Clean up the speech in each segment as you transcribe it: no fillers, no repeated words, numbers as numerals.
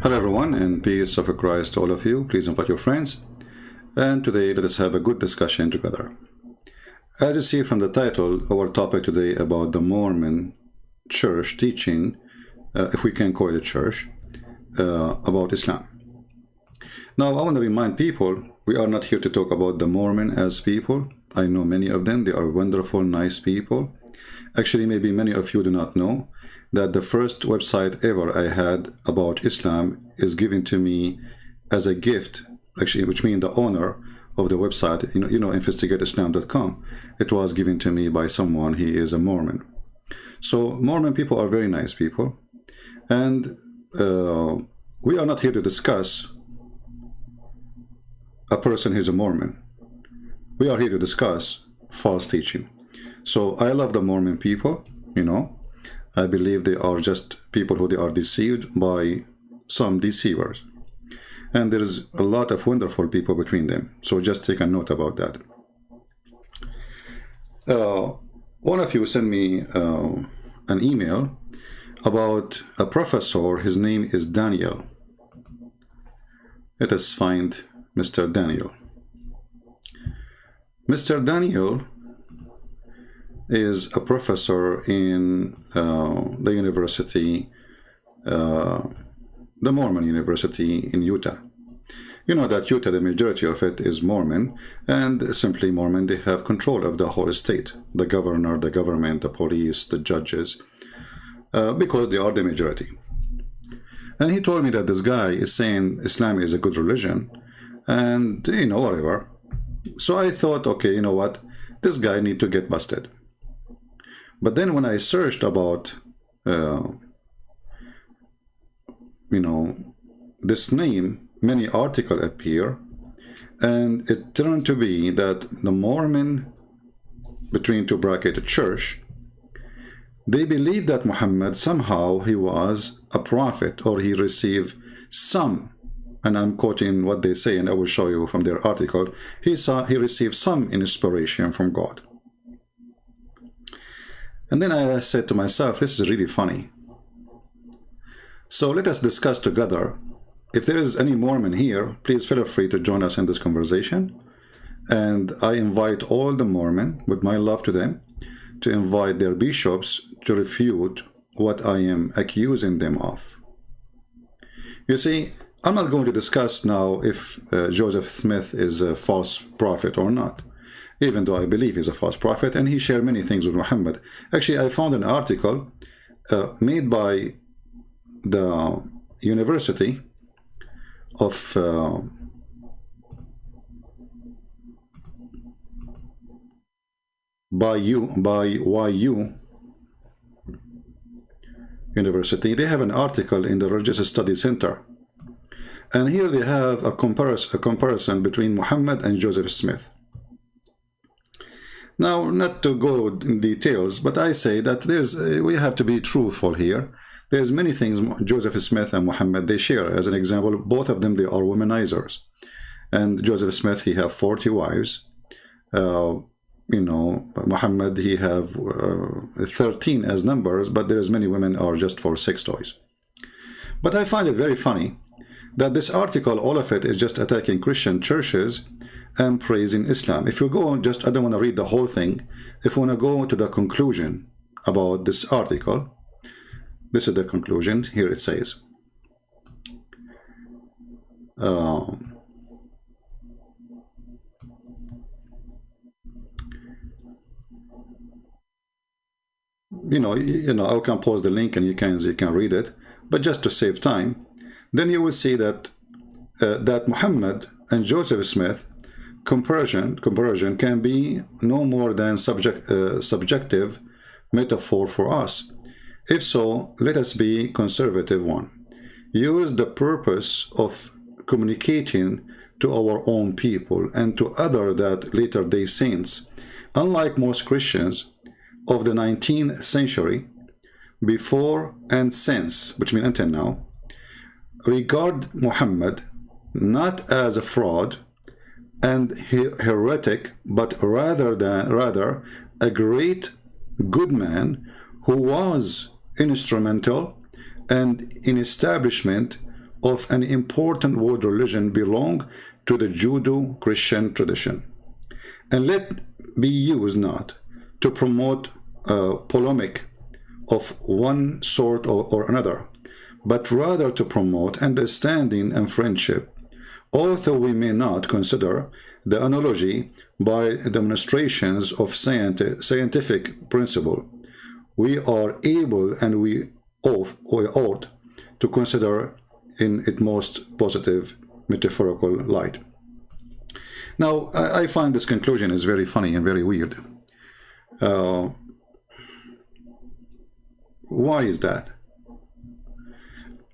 Hello everyone, and peace of Christ to all of you. Please invite your friends. And today let us have a good discussion together. As you see from the title, our topic today about the Mormon church teaching, if we can call it a church, about Islam. Now I want to remind people, we are not here to talk about the Mormon as people. I know many of them. They are wonderful, nice people. Actually, maybe many of you do not know that the first website ever I had about Islam is given to me as a gift, actually, which means the owner of the website, investigateislam.com. It was given to me by someone. He is a Mormon. So Mormon people are very nice people. And we are not here to discuss a person who's a Mormon. We are here to discuss false teaching. So I love the Mormon people, I believe they are just people who they are deceived by some deceivers. And there is a lot of wonderful people between them. So just take a note about that. One of you sent me an email about a professor. His name is Daniel. Let us find Mr. Daniel. Mr. Daniel is a professor in the university, the Mormon University in Utah. You know that Utah, the majority of it is Mormon, and simply Mormon, they have control of the whole state, the governor, the government, the police, the judges, because they are the majority. And he told me that this guy is saying Islam is a good religion, and, whatever. So I thought, okay, you know what, this guy need to get busted. But then when I searched about, this name, many articles appear, and it turned to be that the Mormon, between two brackets, church, they believe that Muhammad somehow he was a prophet, or he received some, and I'm quoting what they say, and I will show you from their article, he received some inspiration from God. And then I said to myself, this is really funny. So let us discuss together. If there is any Mormon here, please feel free to join us in this conversation. And I invite all the Mormon, with my love to them, to invite their bishops to refute what I am accusing them of. You see, I'm not going to discuss now if Joseph Smith is a false prophet or not, even though I believe he's a false prophet, and he shared many things with Muhammad. Actually, I found an article made by the University of by YU University. They have an article in the Religious Studies Center. And here they have a comparison between Muhammad and Joseph Smith. Now, not to go in details, but I say that we have to be truthful here. There's many things Joseph Smith and Muhammad, they share. As an example, both of them, they are womanizers. And Joseph Smith, he have 40 wives. Muhammad, he have 13 as numbers, but there's many women are just for sex toys. But I find it very funny that this article, all of it is just attacking Christian churches and praising Islam. If you go, I don't want to read the whole thing. If you want to go to the conclusion about this article, this is the conclusion. Here it says, I can post the link and you can read it, but just to save time, then you will see that that Muhammad and Joseph Smith comparison can be no more than subjective metaphor for us. If so, let us be conservative one. Use the purpose of communicating to our own people and to other that later day saints. Unlike most Christians of the 19th century, before and since, which means until now, regard Muhammad not as a fraud and heretic, but rather a great good man who was instrumental and in establishment of an important world religion belong to the Judeo-Christian tradition, and let be used not to promote polemic of one sort or another, but rather to promote understanding and friendship. Although we may not consider the analogy by demonstrations of scientific principle, we are able and we ought to consider in its most positive metaphorical light. Now, I find this conclusion is very funny and very weird. Why is that?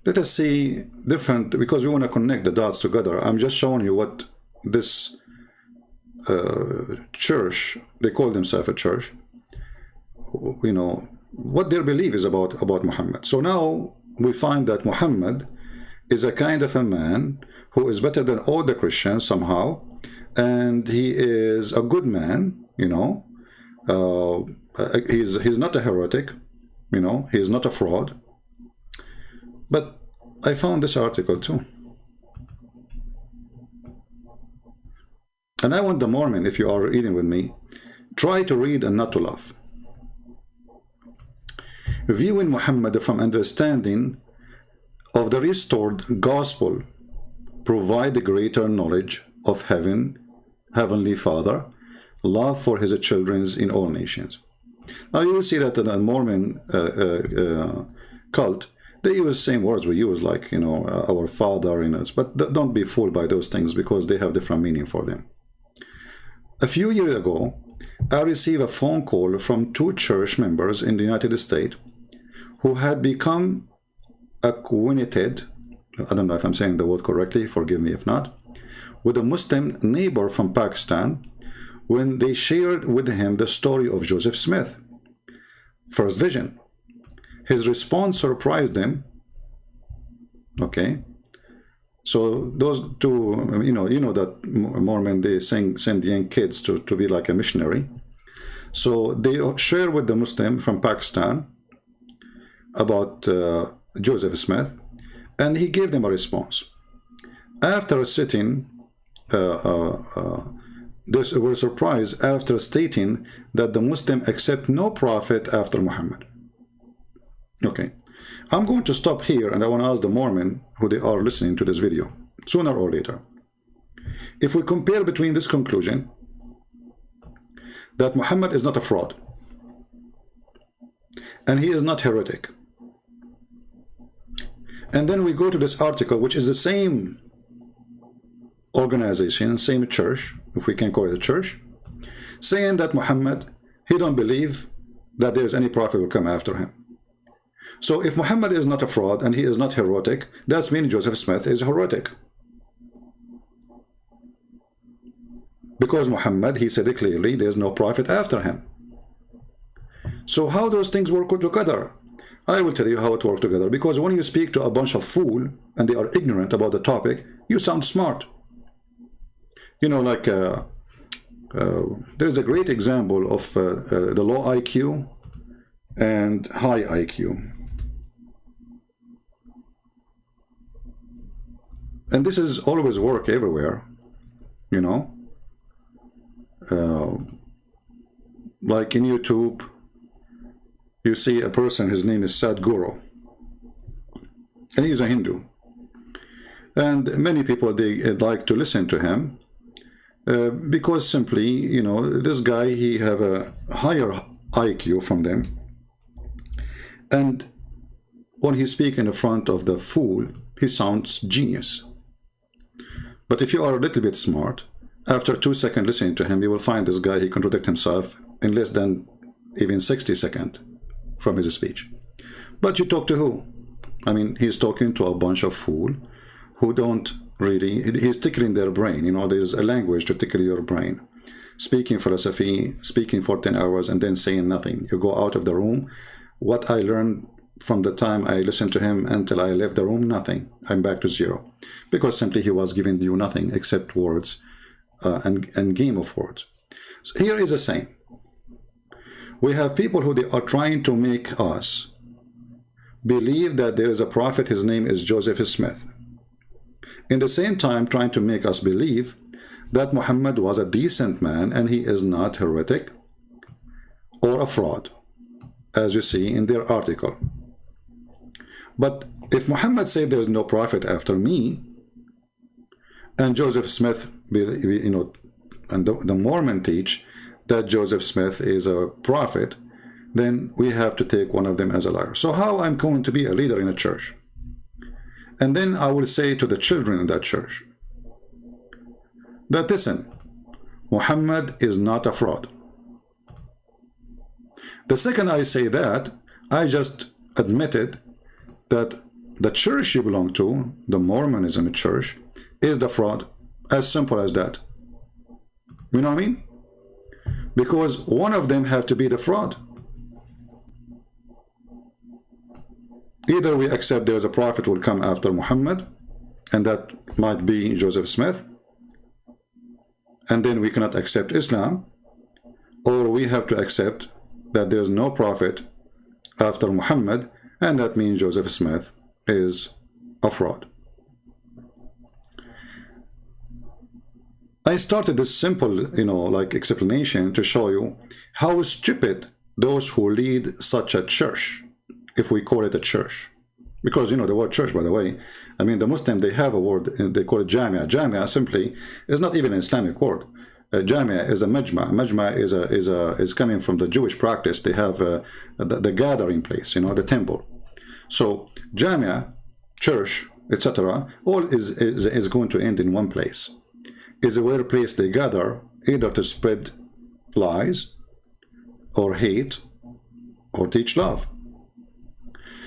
Let us see different, because we want to connect the dots together. I'm just showing you what this church, they call themselves a church, you know, what their belief is about Muhammad. So now we find that Muhammad is a kind of a man who is better than all the Christians somehow, and he is a good man, you know. He's not a heretic, you know, he's not a fraud. But I found this article too. And I want the Mormon, if you are reading with me, try to read and not to laugh. Viewing Muhammad from understanding of the restored gospel provide greater knowledge of Heavenly Father, love for his children in all nations. Now you will see that in the Mormon cult, they use the same words we use, like, you know, our Father, you know, but don't be fooled by those things because they have different meaning for them. A few years ago, I received a phone call from 2 church members in the United States who had become acquainted, I don't know if I'm saying the word correctly, forgive me if not, with a Muslim neighbor from Pakistan when they shared with him the story of Joseph Smith, first vision. His response surprised them. Okay, so those 2, you know that Mormon, they send young kids to be like a missionary. So they share with the Muslim from Pakistan about Joseph Smith, and he gave them a response. After sitting, they were surprised after stating that the Muslim accept no prophet after Muhammad. Okay, I'm going to stop here, and I want to ask the Mormon who they are listening to this video, sooner or later. If we compare between this conclusion, that Muhammad is not a fraud, and he is not heretic, and then we go to this article, which is the same organization, same church, if we can call it a church, saying that Muhammad, he don't believe that there is any prophet will come after him. So if Muhammad is not a fraud and he is not heretic, that means Joseph Smith is heretic. Because Muhammad, he said it clearly, there is no prophet after him. So how those things work together? I will tell you how it works together. Because when you speak to a bunch of fools and they are ignorant about the topic, you sound smart. You know, like there's a great example of the low IQ and high IQ. And this is always work everywhere, you know. Like in YouTube, you see a person, his name is Sadhguru, and he's a Hindu. And many people, they like to listen to him because simply, you know, this guy, he have a higher IQ from them. And when he speaks in the front of the fool, he sounds genius. But if you are a little bit smart, after 2 seconds listening to him, you will find this guy, he contradicts himself in less than even 60 seconds from his speech. But you talk to who? I mean, he's talking to a bunch of fools who don't really, he's tickling their brain. You know, there's a language to tickle your brain. Speaking philosophy, speaking for 10 hours and then saying nothing. You go out of the room. What I learned from the time I listened to him until I left the room, nothing. I'm back to zero. Because simply he was giving you nothing except words and game of words. So here is a saying. We have people who they are trying to make us believe that there is a prophet, his name is Joseph Smith. In the same time trying to make us believe that Muhammad was a decent man and he is not heretic or a fraud, as you see in their article. But if Muhammad said there is no prophet after me, and Joseph Smith, you know, and the Mormon teach that Joseph Smith is a prophet, then we have to take one of them as a liar. So how I'm going to be a leader in a church? And then I will say to the children in that church that, listen, Muhammad is not a fraud. The second I say that, I just admitted that the church you belong to, the Mormonism church, is the fraud. As simple as that. You know what I mean? Because one of them have to be the fraud. Either we accept there is a prophet will come after Muhammad, and that might be Joseph Smith, and then we cannot accept Islam, or we have to accept that there is no prophet after Muhammad, and that means Joseph Smith is a fraud. I started this simple, you know, like explanation to show you how stupid those who lead such a church, if we call it a church. Because, you know, the word church, by the way, I mean, the Muslim, they have a word, they call it Jamia. Jamia simply is not even an Islamic word. Jamia is a majma. Majma is coming from the Jewish practice. They have the gathering place, you know, the temple. So Jamia, church, etc., all is going to end in one place. Is where place they gather either to spread lies or hate or teach love.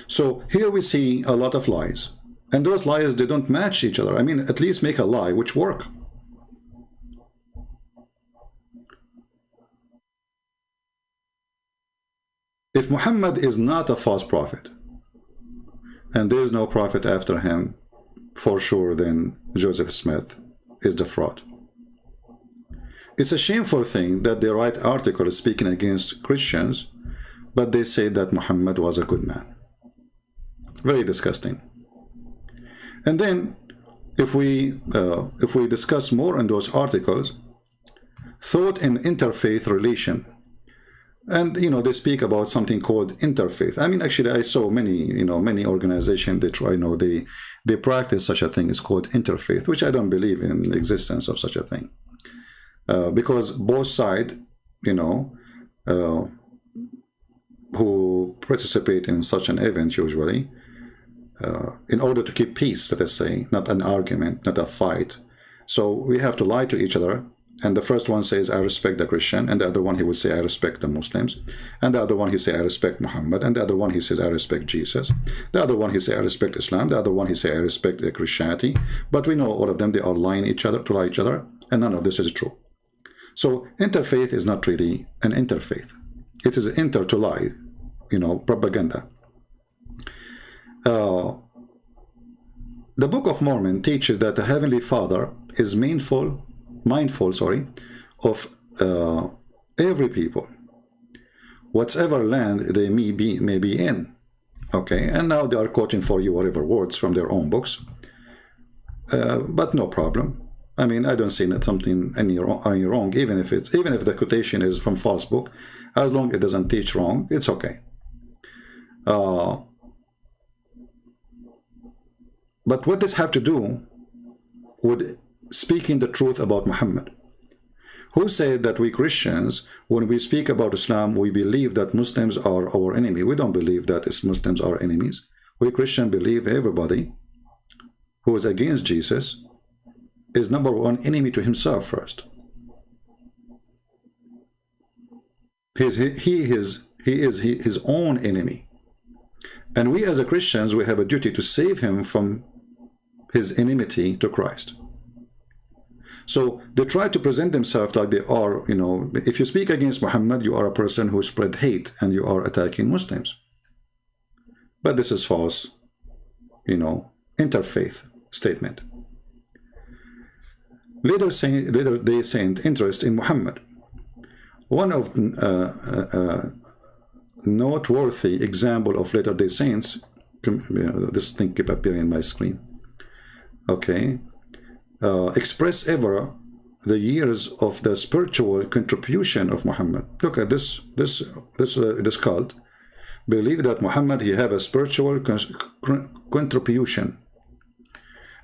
So here we see a lot of lies, and those lies, they don't match each other. I mean, at least make a lie which work. If Muhammad is not a false prophet and there is no prophet after him, for sure then Joseph Smith is the fraud. It's a shameful thing that they write articles speaking against Christians, but they say that Muhammad was a good man. Very disgusting. And then if we discuss more on those articles, thought in interfaith relation, and you know, they speak about something called interfaith. I mean, actually, I saw many, you know, many organizations that try, you know, they practice such a thing is called interfaith, which I don't believe in the existence of such a thing, because both sides, you know, who participate in such an event usually, in order to keep peace, let us say, not an argument, not a fight. So we have to lie to each other. And the first one says, I respect the Christian. And the other one, he will say, I respect the Muslims. And the other one, he say, I respect Muhammad. And the other one, he says, I respect Jesus. The other one, he say, I respect Islam. The other one, he say, I respect Christianity. But we know all of them, they are lying each other to lie each other. And none of this is true. So interfaith is not really an interfaith. It is inter to lie, you know, propaganda. The Book of Mormon teaches that the Heavenly Father is mindful of every people, whatever land they may be in. Okay, and now they are quoting for you whatever words from their own books, but no problem. I mean, I don't see something any wrong, even if the quotation is from false book, as long as it doesn't teach wrong, it's okay. But what does have to do with speaking the truth about Muhammad? Who said that we Christians, when we speak about Islam, we believe that Muslims are our enemy? We don't believe that Muslims are enemies. We Christians believe everybody who is against Jesus is number one enemy to himself first. He is his own enemy. And we as a Christians, we have a duty to save him from his enmity to Christ. So they try to present themselves like they are, you know, if you speak against Muhammad, you are a person who spread hate and you are attacking Muslims. But this is false, you know, interfaith statement. Later they sent interest in Muhammad. One of noteworthy example of Latter-day Saints, this thing keep appearing on my screen. okay, express ever the years of the spiritual contribution of Muhammad. Look at this cult believe that Muhammad, he have a spiritual contribution.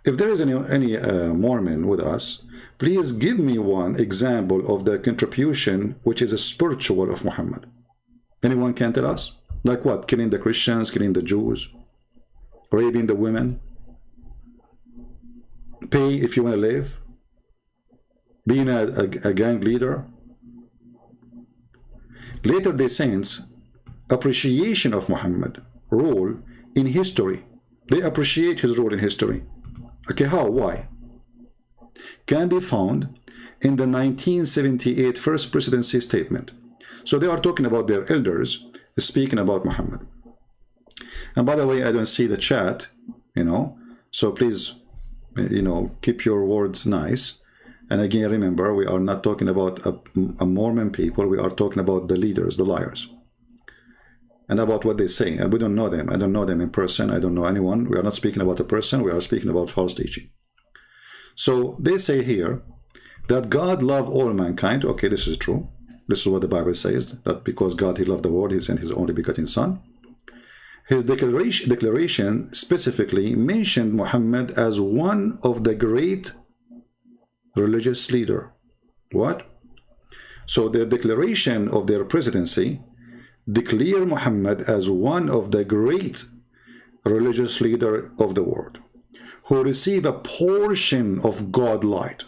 If there is any Mormon with us, please give me one example of the contribution which is a spiritual of Muhammad. Anyone can tell us? Like what? Killing the Christians, killing the Jews, raping the women, pay if you want to live, being a gang leader. Later-day Saints appreciation of Muhammad role in history. They appreciate his role in history. Okay, how? Why? Can be found in the 1978 First Presidency Statement. So they are talking about their elders speaking about Muhammad. And by the way, I don't see the chat, so please, keep your words nice. And again, remember, we are not talking about a Mormon people. We are talking about the leaders, the liars, and about what they say. And we don't know them. I don't know them in person. I don't know anyone. We are not speaking about a person. We are speaking about false teaching. So they say here that God loved all mankind. Okay, this is true. This is what the Bible says, that because God, he loved the world, he sent his only begotten son. His declaration specifically mentioned Muhammad as one of the great religious leader. What? So their declaration of their presidency declare Muhammad as one of the great religious leader of the world, who receive a portion of God light,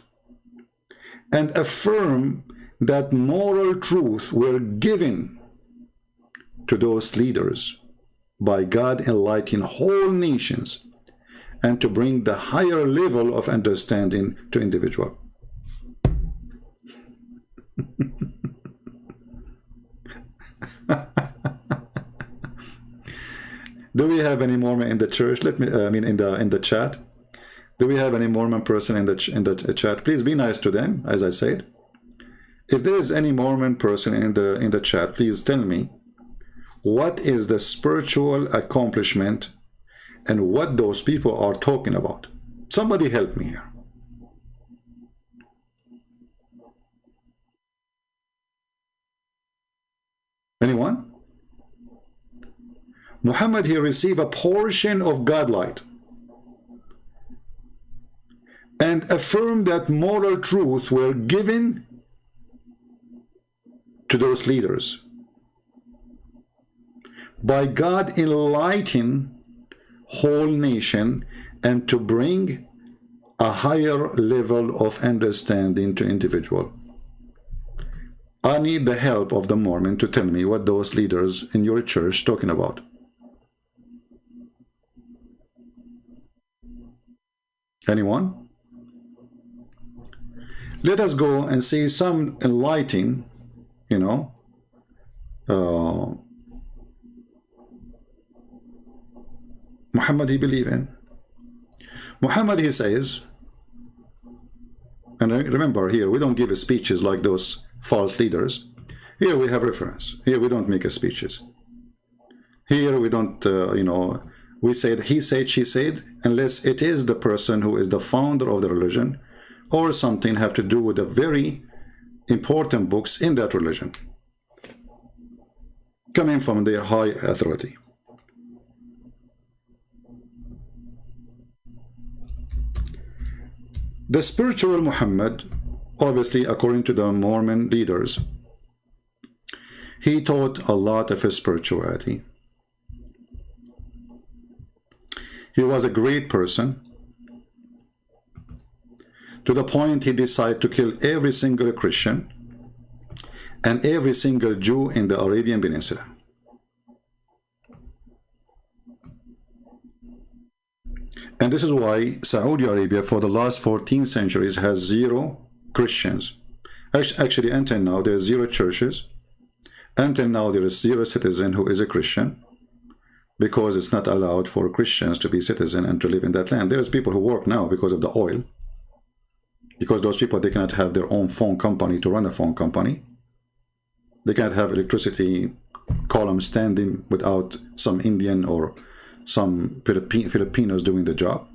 and affirm that moral truth were given to those leaders by God enlightening whole nations, and to bring the higher level of understanding to individual. Do we have any Mormon in the church? Let me, in the chat. Do we have any Mormon person in the chat? Please be nice to them, as I said. If there is any Mormon person in the chat, please tell me what is the spiritual accomplishment and what those people are talking about. Somebody help me here. Anyone? Muhammad, he received a portion of God light and affirmed that moral truth were given to those leaders by God enlightening whole nation, and to bring a higher level of understanding to individual. I need the help of the Mormon to tell me what those leaders in your church talking about. Anyone? Let us go and see some enlightening, Muhammad he believe in. Muhammad, he says, and remember here, we don't give speeches like those false leaders. Here we have reference. Here we don't make speeches. Here we don't, we said, he said, she said, unless it is the person who is the founder of the religion or something have to do with the very important books in that religion, coming from their high authority. The spiritual Muhammad, obviously according to the Mormon leaders, he taught a lot of his spirituality. He was a great person, to the point he decided to kill every single Christian and every single Jew in the Arabian Peninsula. And this is why Saudi Arabia for the last 14 centuries has 0 Christians. Actually, until now, there are 0 churches. Until now, there is 0 citizen who is a Christian, because it's not allowed for Christians to be citizen and to live in that land. There's people who work now because of the oil, because those people, they cannot have their own phone company to run a phone company. They cannot have electricity column standing without some Indian or some Filipinos doing the job.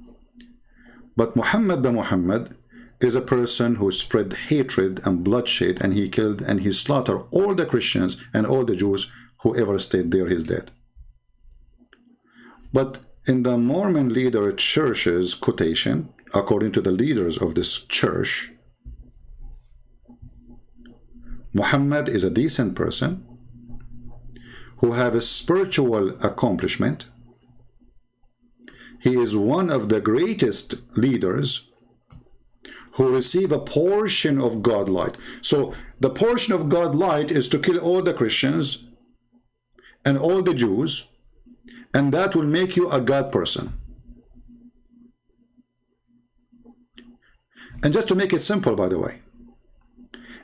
But Muhammad the Muhammad is a person who spread hatred and bloodshed, and he killed and he slaughtered all the Christians and all the Jews. Whoever stayed there, he's dead. But in the Mormon leader church's quotation, according to the leaders of this church, Muhammad is a decent person who have a spiritual accomplishment. He is one of the greatest leaders who receive a portion of God light. So the portion of God light is to kill all the Christians and all the Jews, and that will make you a God person. And just to make it simple, by the way,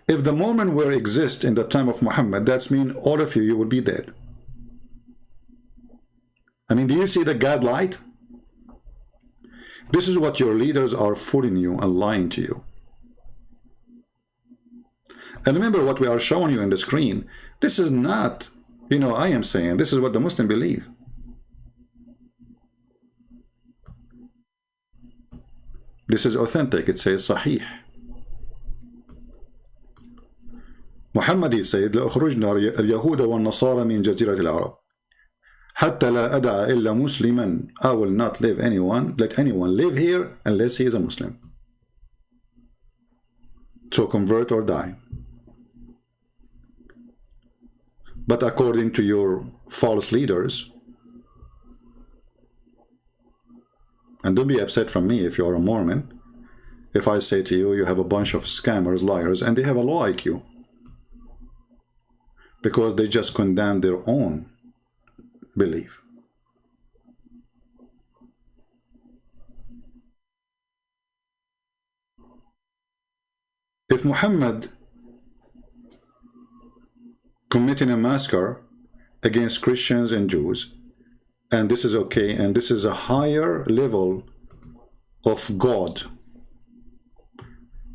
if the Mormon were exist in the time of Muhammad, that's mean all of you will be dead. I mean, do you see the God light? This is what your leaders are fooling you and lying to you. And remember what we are showing you on the screen. This is not, you know, I am saying, this is what the Muslims believe. This is authentic. It says Sahih. Muhammad, he said, لأخرجنا اليهود والنصارى من جزيرة العرب حتى لا أدع إلا مسلما. I will not let anyone live here unless he is a Muslim. So convert or die. But according to your false leaders, and don't be upset from me if you are a Mormon, if I say to you, you have a bunch of scammers, liars, and they have a low IQ. Because they just condemn their own belief. If Muhammad committing a massacre against Christians and Jews, and this is okay, and this is a higher level of God,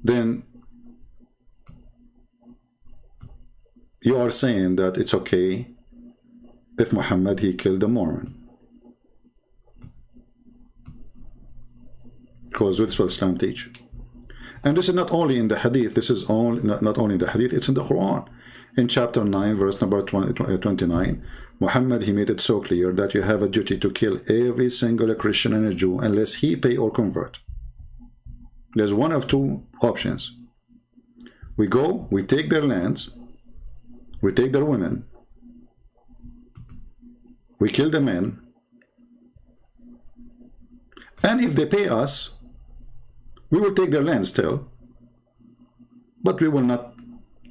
then you are saying that it's okay if Muhammad, he killed a Mormon. Because this is what Islam teach. And this is not only in the Hadith, this is not only in the Hadith, it's in the Quran. In chapter 9, verse number 29, Muhammad, he made it so clear that you have a duty to kill every single Christian and a Jew unless he pay or convert. There's one of two options. We go, we take their lands, we take their women, we kill the men, and if they pay us, we will take their land still, but we will not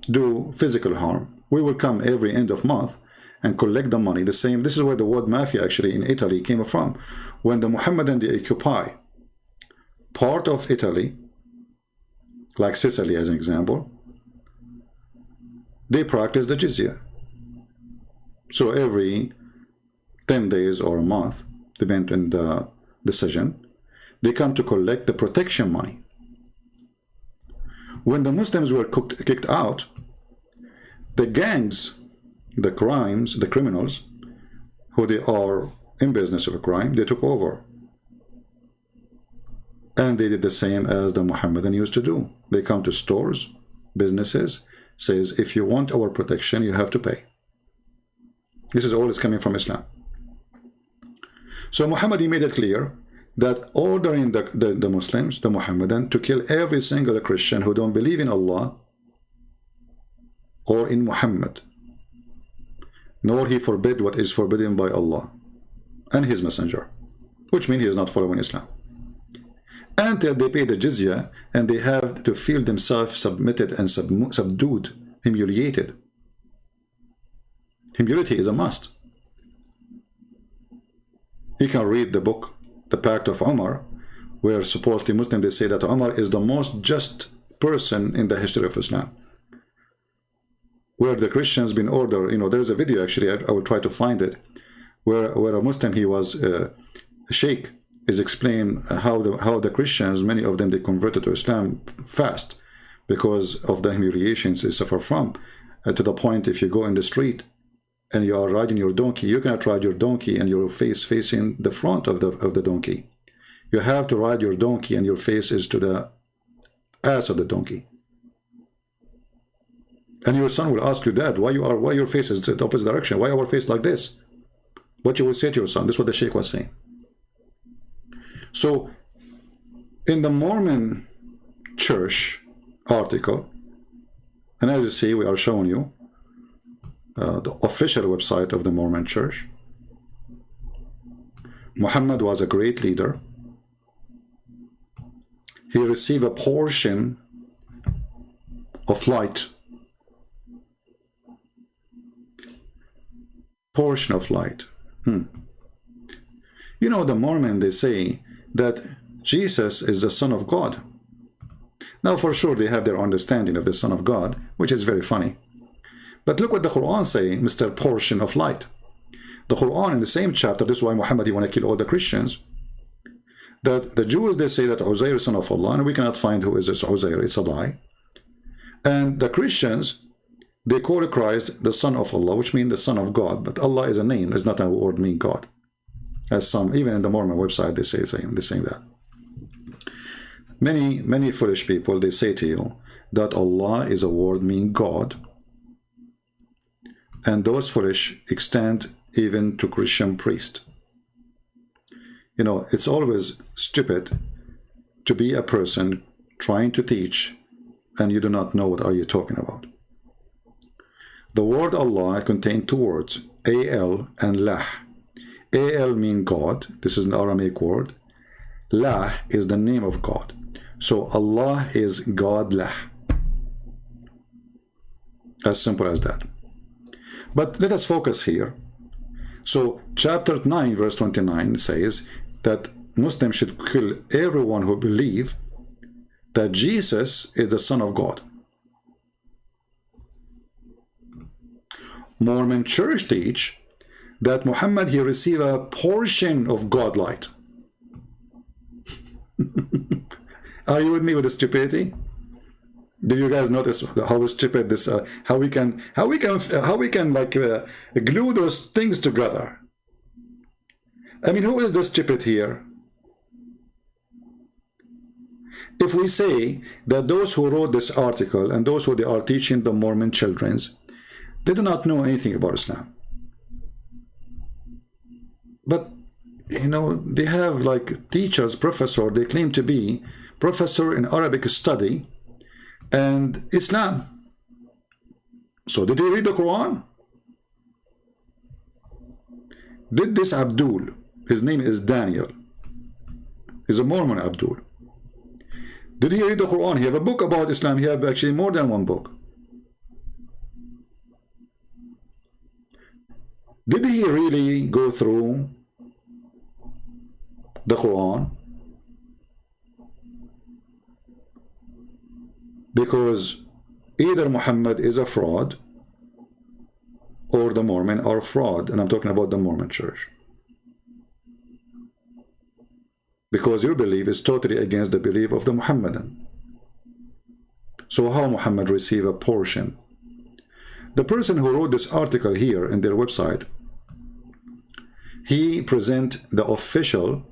do physical harm. We will come every end of month and collect the money. The same, this is where the word mafia actually in Italy came from. When the Mohammedan, they occupy part of Italy, like Sicily as an example, they practice the jizya. So every 10 days or a month, depending on the decision, they come to collect the protection money. When the Muslims were kicked out, the gangs, the crimes, the criminals, who they are in business of a crime, they took over. And they did the same as the Mohammedan used to do. They come to stores, businesses, says, if you want our protection, you have to pay. This is all is coming from Islam. So Muhammad, he made it clear that ordering the Muslims, the Mohammedan, to kill every single Christian who don't believe in Allah or in Muhammad, nor he forbid what is forbidden by Allah and his messenger, which means he is not following Islam, until they pay the jizya and they have to feel themselves submitted and subdued, humiliated. Humility is a must. You can read the book The Pact of Umar, where supposedly Muslims, they say that Umar is the most just person in the history of Islam. Where the Christians been ordered, you know, there's a video actually, I will try to find it, where a Muslim, he was a sheikh, is explained how the Christians, many of them, they converted to Islam fast because of the humiliations they suffer from, to the point if you go in the street and you are riding your donkey, you cannot ride your donkey and your face facing the front of the donkey. You have to ride your donkey and your face is to the ass of the donkey. And your son will ask you, Dad, why your face is the opposite direction? Why our face like this? What you will say to your son. This is what the Sheikh was saying. So, in the Mormon Church article, and as you see, we are showing you the official website of the Mormon Church. Muhammad was a great leader. He received a portion of light. Portion of light. You know, the Mormon, they say that Jesus is the Son of God. Now, for sure, they have their understanding of the Son of God, which is very funny. But look what the Quran say, Mr. Portion of light. The Quran in the same chapter, this is why Muhammad, he want to kill all the Christians, that the Jews, they say that Uzair is son of Allah, and we cannot find who is this Uzair, it's a lie. And the Christians, they call Christ the Son of Allah, which means the Son of God, but Allah is a name, it's not a word mean God. As some, even in the Mormon website, they're saying that. Many foolish people, they say to you that Allah is a word mean God, and those foolish extend even to Christian priests. You know, it's always stupid to be a person trying to teach and you do not know what are you talking about. The word Allah contains two words, Al and Lah. Al means God, this is an Aramaic word. Lah is the name of God. So Allah is God Lah. As simple as that. But let us focus here. So chapter 9 verse 29 says that Muslims should kill everyone who believes that Jesus is the Son of God. Mormon Church teach that Muhammad, he received a portion of God light. Are you with me with the stupidity? Do you guys notice how stupid this? How we can like glue those things together? I mean, who is the stupid here? If we say that those who wrote this article and those who they are teaching the Mormon childrens, they do not know anything about Islam. But you know, they have like teachers, professor, they claim to be professor in Arabic study and Islam. So did he read the Quran? Did this Abdul, his name is Daniel, he's a Mormon Abdul, did he read the Quran? He have a book about Islam. He have actually more than one book. Did he really go through the Quran? Because either Muhammad is a fraud or the Mormon are a fraud, and I'm talking about the Mormon Church. Because your belief is totally against the belief of the Muhammadan. So how Muhammad receive a portion? The person who wrote this article here in their website, he present the official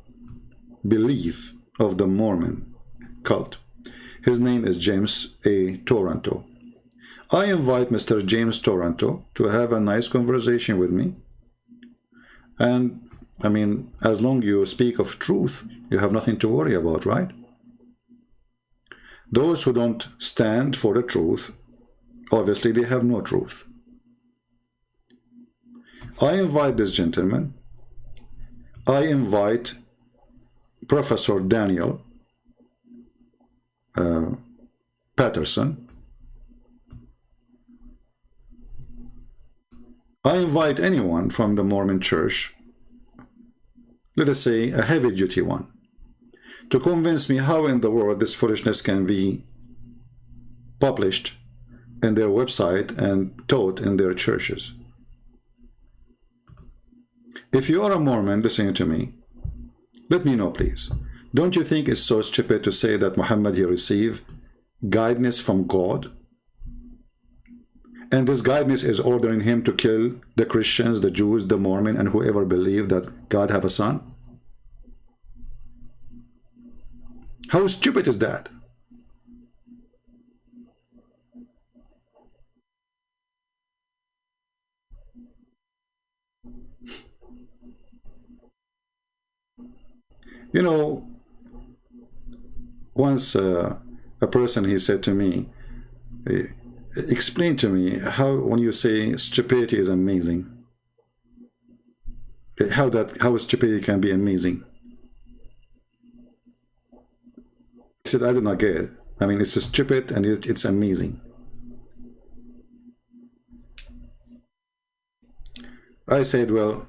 belief of the Mormon cult. His name is James A. Toronto. I invite Mr. James Toronto to have a nice conversation with me. And I mean, as long as you speak of truth, you have nothing to worry about, right? Those who don't stand for the truth, obviously they have no truth. I invite this gentleman. I invite Professor Daniel Patterson. I invite anyone from the Mormon Church, let us say a heavy-duty one, to convince me how in the world this foolishness can be published in their website and taught in their churches. If you are a Mormon listening to me, let me know, please. Don't you think it's so stupid to say that Muhammad, he received guidance from God? And this guidance is ordering him to kill the Christians, the Jews, the Mormon, and whoever believe that God have a son? How stupid is that? You know, once a person, he said to me, explain to me how, when you say stupidity is amazing, how stupidity can be amazing. He said, I did not get it. I mean, it's stupid and it's amazing. I said, well,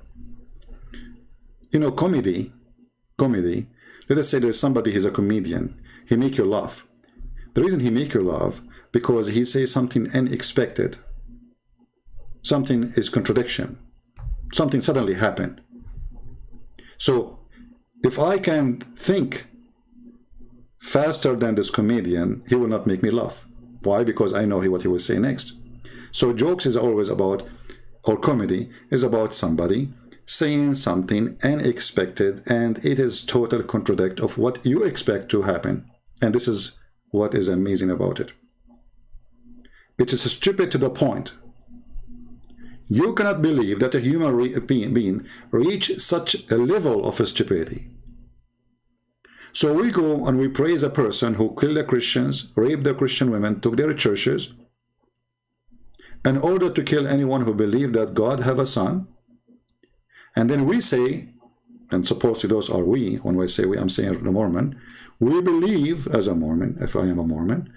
you know, comedy, let us say there's somebody, he's a comedian, he make you laugh. The reason he make you laugh, because he says something unexpected. Something is contradiction. Something suddenly happened. So if I can think faster than this comedian, he will not make me laugh. Why? Because I know what he will say next. So jokes is always about, or comedy is about somebody saying something unexpected, and it is total contradict of what you expect to happen. And this is what is amazing about it. It is stupid to the point. You cannot believe that a human being reach such a level of stupidity. So we go and we praise a person who killed the Christians, raped the Christian women, took their churches, in order to kill anyone who believed that God have a son. And then we say, and supposedly those are we, when I say we, I'm saying the Mormon, we believe, as a Mormon, if I am a Mormon,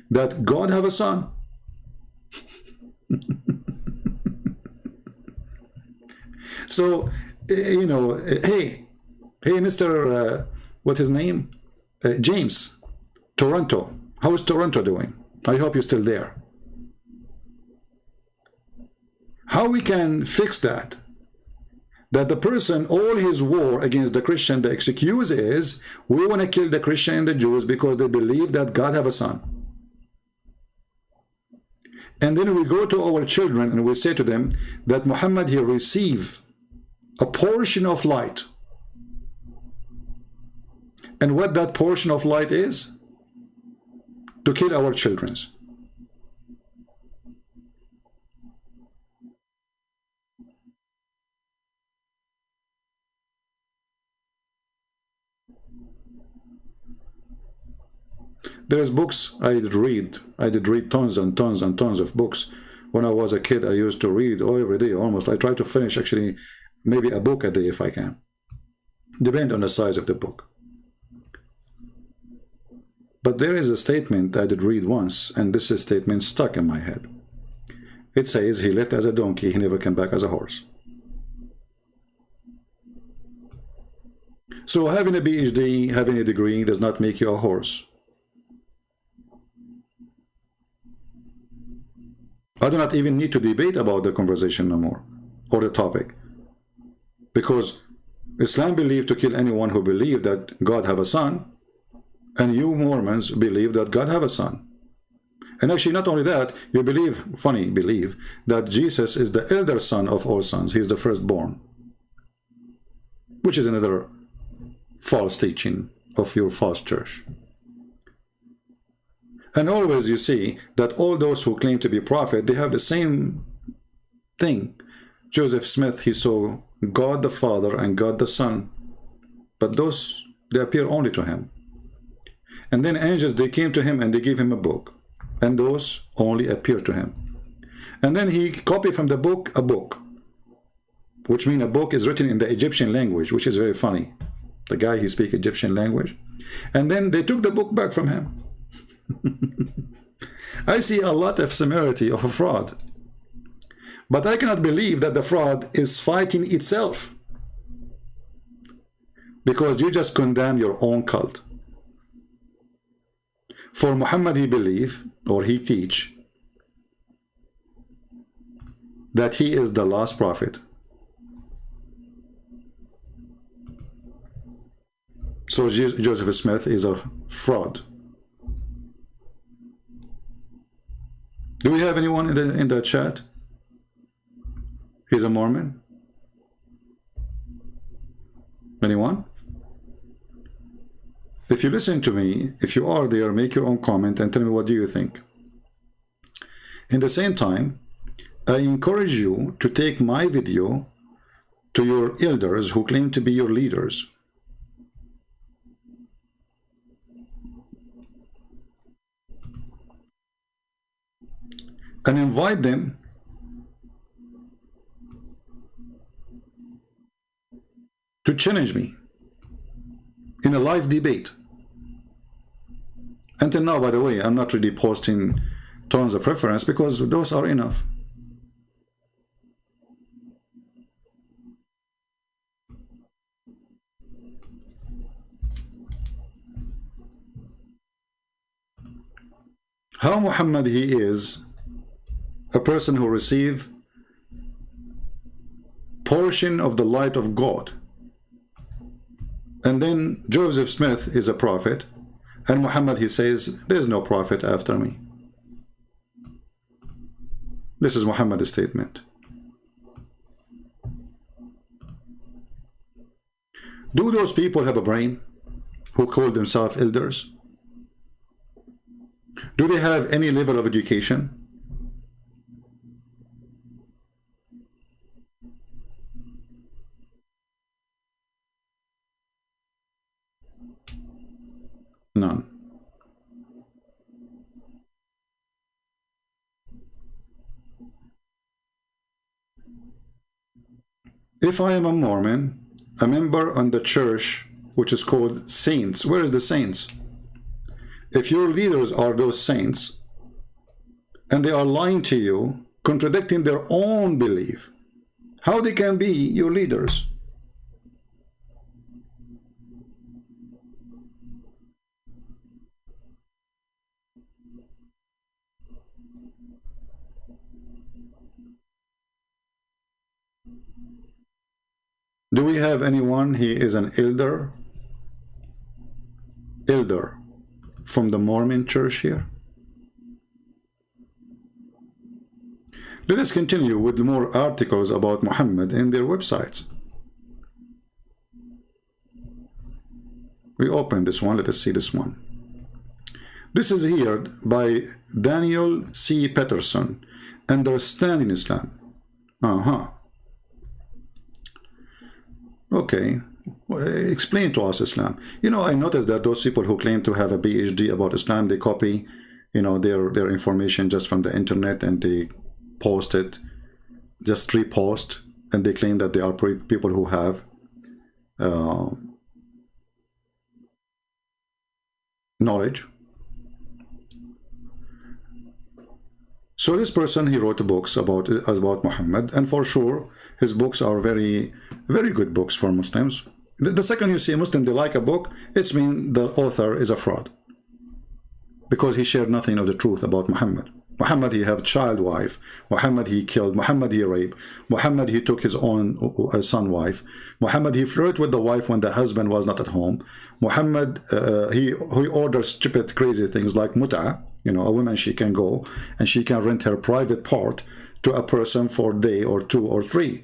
that God have a son. So, you know, hey, Mr. What's his name? James, Toronto. How is Toronto doing? I hope you're still there. How we can fix that? That the person, all his war against the Christian, the excuse is, we want to kill the Christian and the Jews because they believe that God have a son. And then we go to our children and we say to them that Muhammad, he received a portion of light. And what that portion of light is? To kill our children. There's books I did read. I did read tons and tons and tons of books. When I was a kid, I used to read every day almost. I try to finish actually maybe a book a day if I can. Depend on the size of the book. But there is a statement I did read once, and this statement stuck in my head. It says, he left as a donkey, he never came back as a horse. So having a PhD, having a degree does not make you a horse. I do not even need to debate about the conversation no more, or the topic. Because Islam believed to kill anyone who believed that God have a son, and you Mormons believe that God have a son. And actually not only that, you believe that Jesus is the elder son of all sons. He is the firstborn. Which is another false teaching of your false church. And always you see that all those who claim to be prophet, they have the same thing. Joseph Smith, he saw God the Father and God the Son. But those, they appear only to him. And then angels, they came to him and they gave him a book. And those only appear to him. And then he copied from the book a book. Which means a book is written in the Egyptian language, which is very funny. The guy, he speaks Egyptian language. And then they took the book back from him. I see a lot of similarity of a fraud. But I cannot believe that the fraud is fighting itself. Because you just condemn your own cult. For Muhammad, he believe, or he teach, that he is the last prophet. So Joseph Smith is a fraud. Do we have anyone in the chat? He's a Mormon? Anyone? If you listen to me, if you are there, make your own comment and tell me what do you think. In the same time, I encourage you to take my video to your elders who claim to be your leaders. And invite them to challenge me in a live debate. Until now, by the way, I'm not really posting tons of reference because those are enough. How Muhammad he is a person who received portion of the light of God. And then Joseph Smith is a prophet, and Muhammad he says, there's no prophet after me. This is Muhammad's statement. Do those people have a brain who call themselves elders? Do they have any level of education? None. If I am a Mormon, a member on the church which is called saints, where is the saints? If your leaders are those saints and they are lying to you, contradicting their own belief, how they can be your leaders? Do we have anyone he is an elder from the Mormon church here? Let us continue with more articles about Muhammad in their websites. We open this one. Let us see this one. This is here by Daniel C. Peterson, Understanding Islam. Okay, explain to us Islam. You know, I noticed that those people who claim to have a PhD about Islam, they copy, you know, their information just from the internet and they post it, just repost, and they claim that they are people who have knowledge. So this person, he wrote books about Muhammad, and for sure his books are very, very good books for Muslims. The second you see a Muslim, they like a book, it's mean the author is a fraud, because he shared nothing of the truth about Muhammad. Muhammad, he have child wife. Muhammad, he killed. Muhammad, he raped. Muhammad, he took his own son wife. Muhammad, he flirted with the wife when the husband was not at home. Muhammad, he orders stupid, crazy things like mut'a. You know, a woman, she can go and she can rent her private part to a person for a day or 2 or 3.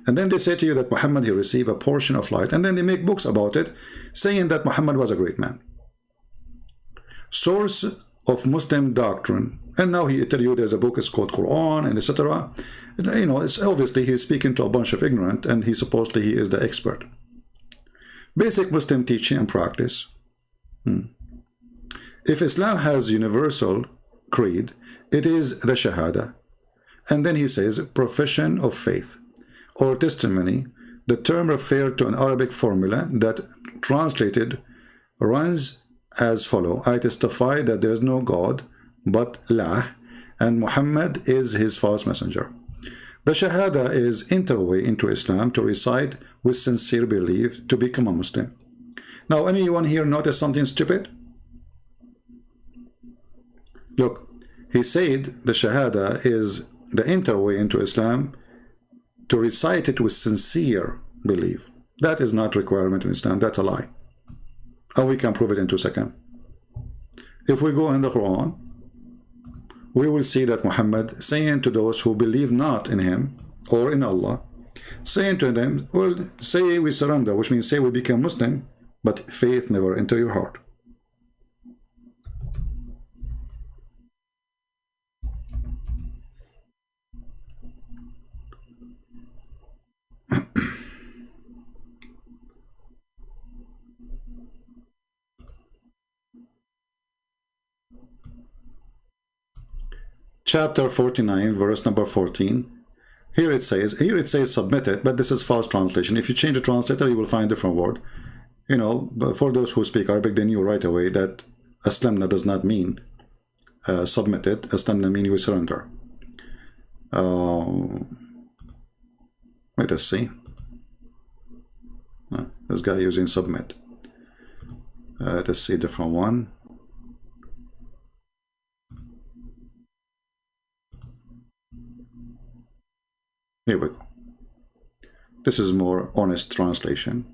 And then they say to you that Muhammad, he received a portion of light. And then they make books about it, saying that Muhammad was a great man. Source of Muslim doctrine. And now he tell you there's a book, it's called Quran, and etc. You know, it's obviously he's speaking to a bunch of ignorant, and he supposedly he is the expert. Basic Muslim teaching and practice. If Islam has universal creed, it is the Shahada. And then he says, profession of faith or testimony. The term referred to an Arabic formula that translated runs as follow: I testify that there is no God but Allah, and Muhammad is his false messenger. The Shahada is interway into Islam to recite with sincere belief to become a Muslim. Now, anyone here notice something stupid? Look, he said the Shahada is the interway into Islam to recite it with sincere belief. That is not requirement in Islam. That's a lie. And we can prove it in 2 seconds. If we go in the Quran, we will see that Muhammad saying to those who believe not in him or in Allah, saying to them, well, say we surrender, which means say we become Muslim, but faith never enter your heart. Chapter 49, verse number 14. Here it says submit it, but this is false translation. If you change the translator, you will find a different word. You know, but for those who speak Arabic, they knew right away that aslamna does not mean submitted. Aslamna mean you surrender. Let us see. This guy using submit. Let's see a different one. Here we go. This is more honest translation.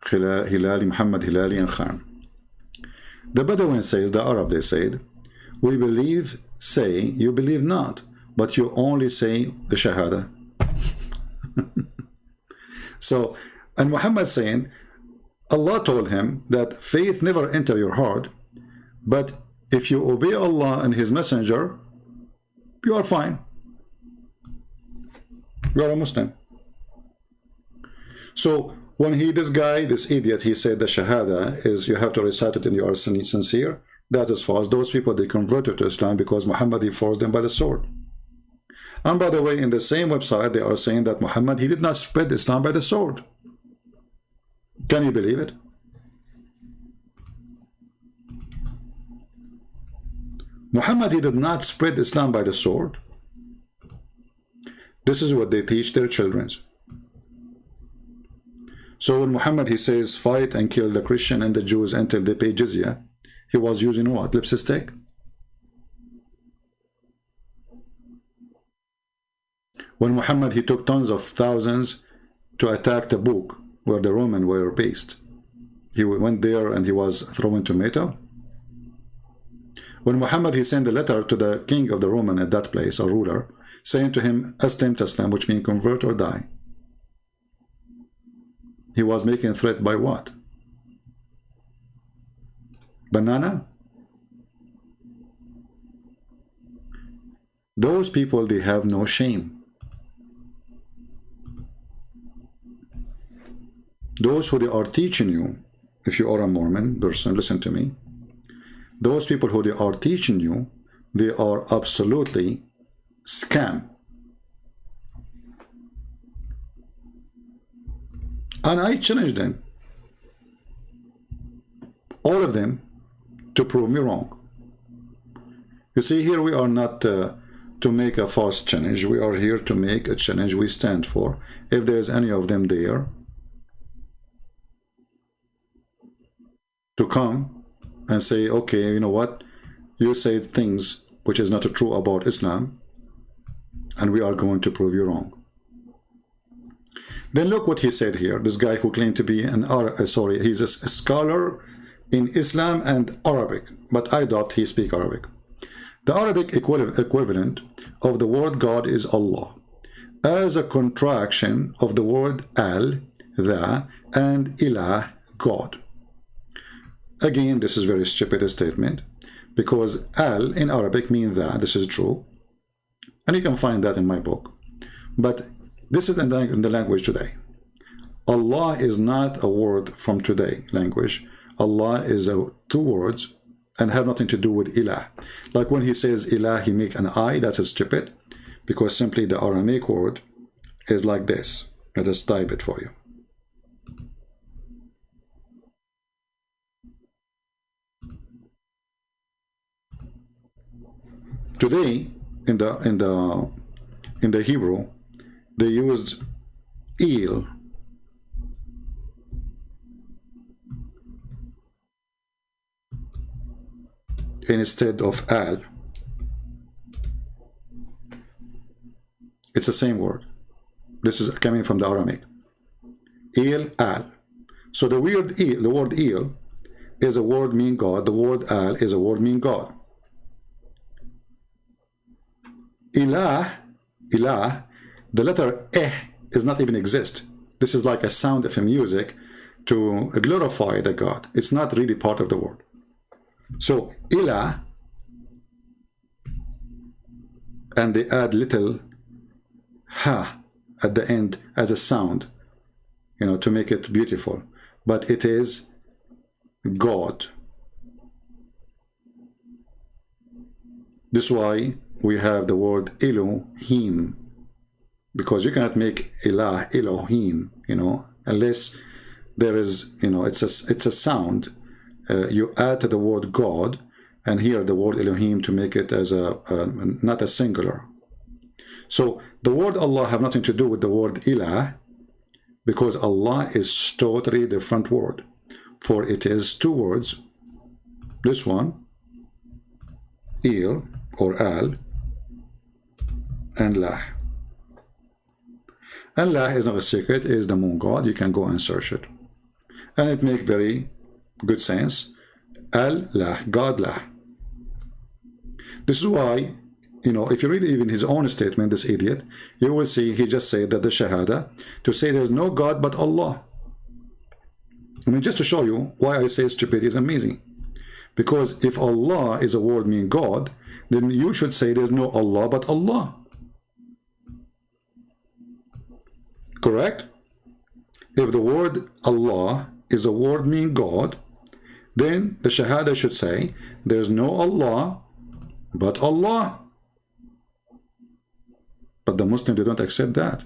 Hilali, Muhammad Hilali and Khan. The Bedouin says, the Arab they said, we believe, say, you believe not, but you only say the Shahada. So, and Muhammad saying, Allah told him that faith never enter your heart, but if you obey Allah and His Messenger, you are fine. You are a Muslim. So when this idiot, he said the Shahada is you have to recite it and you are sincere, that is false. Those people, they converted to Islam because Muhammad, he forced them by the sword. And by the way, in the same website, they are saying that Muhammad, he did not spread Islam by the sword. Can you believe it? Muhammad, he did not spread Islam by the sword. This is what they teach their children. So when Muhammad, he says, fight and kill the Christian and the Jews until they pay jizya, he was using what? Lipstick? When Muhammad, he took tons of thousands to attack the book where the Romans were based, he went there and he was throwing tomato. When Muhammad, he sent a letter to the king of the Roman at that place, a ruler, saying to him, Aslim Taslam, which means convert or die. He was making a threat by what? Banana? Those people, they have no shame. Those who they are teaching you, if you are a Mormon person, listen to me. Those people who they are teaching you, they are absolutely scam. And I challenge them, all of them, to prove me wrong. You see, here we are not to make a false challenge. We are here to make a challenge we stand for. If there is any of them there to come and say, okay, you know what, you say things which is not true about Islam, and we are going to prove you wrong. Then look what he said here. This guy who claimed to be he's a scholar in Islam and Arabic, but I doubt he speaks Arabic. The Arabic equivalent of the word God is Allah, as a contraction of the word al, the, and ilah, God. Again, this is very stupid statement, because al in Arabic means that. This is true, and you can find that in my book. But this is in the language today. Allah is not a word from today language. Allah is two words and have nothing to do with ilah. Like when he says ilah, he make an I, that's stupid, because simply the Aramaic word is like this. Let us type it for you. Today, in the Hebrew, they used il instead of al. It's the same word. This is coming from the Aramaic. Il, al. So the word il is a word mean God. The word al is a word mean God. Ilah, the letter eh does not even exist. This is like a sound of a music to glorify the God. It's not really part of the word. So ilah, and they add little ha at the end as a sound, you know, to make it beautiful. But it is God. This is why we have the word Elohim, because you cannot make ilah Elohim, you know, unless there is, you know, it's a sound. You add to the word God, and here the word Elohim to make it as a not a singular. So the word Allah have nothing to do with the word ilah, because Allah is totally different word. For it is two words. This one, il or al, and lah. And lah is not a secret, it is the moon god. You can go and search it. And it makes very good sense. Al-lah, God-lah. This is why, you know, if you read even his own statement, this idiot, you will see he just said that the Shahada, to say there's no God but Allah. I mean, just to show you why I say stupidity is amazing. Because if Allah is a word meaning God, then you should say there's no Allah but Allah. Correct? If the word Allah is a word meaning God, then the Shahada should say there's no Allah but Allah. But the Muslim, they don't accept that.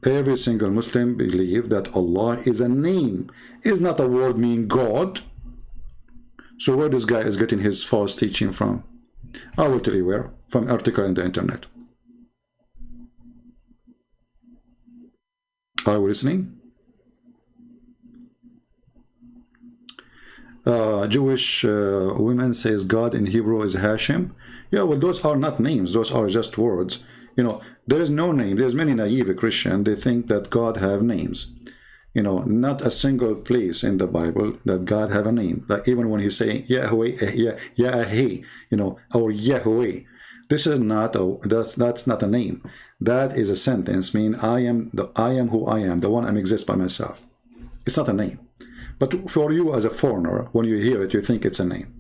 Every single Muslim believe that Allah is a name, is not a word meaning God. So where this guy is getting his false teaching from? I will tell you where. From an article in the internet. Are we listening? Jewish women says God in Hebrew is Hashem. Yeah, well, those are not names. Those are just words. You know, there is no name. There's many naive Christians. They think that God have names. You know, not a single place in the Bible that God have a name. Like even when he say Yahweh, Yahweh, you know, or Yahweh. This is not a, that's not a name. That is a sentence. Mean I am who I am. The one I exist by myself. It's not a name. But for you as a foreigner, when you hear it, you think it's a name.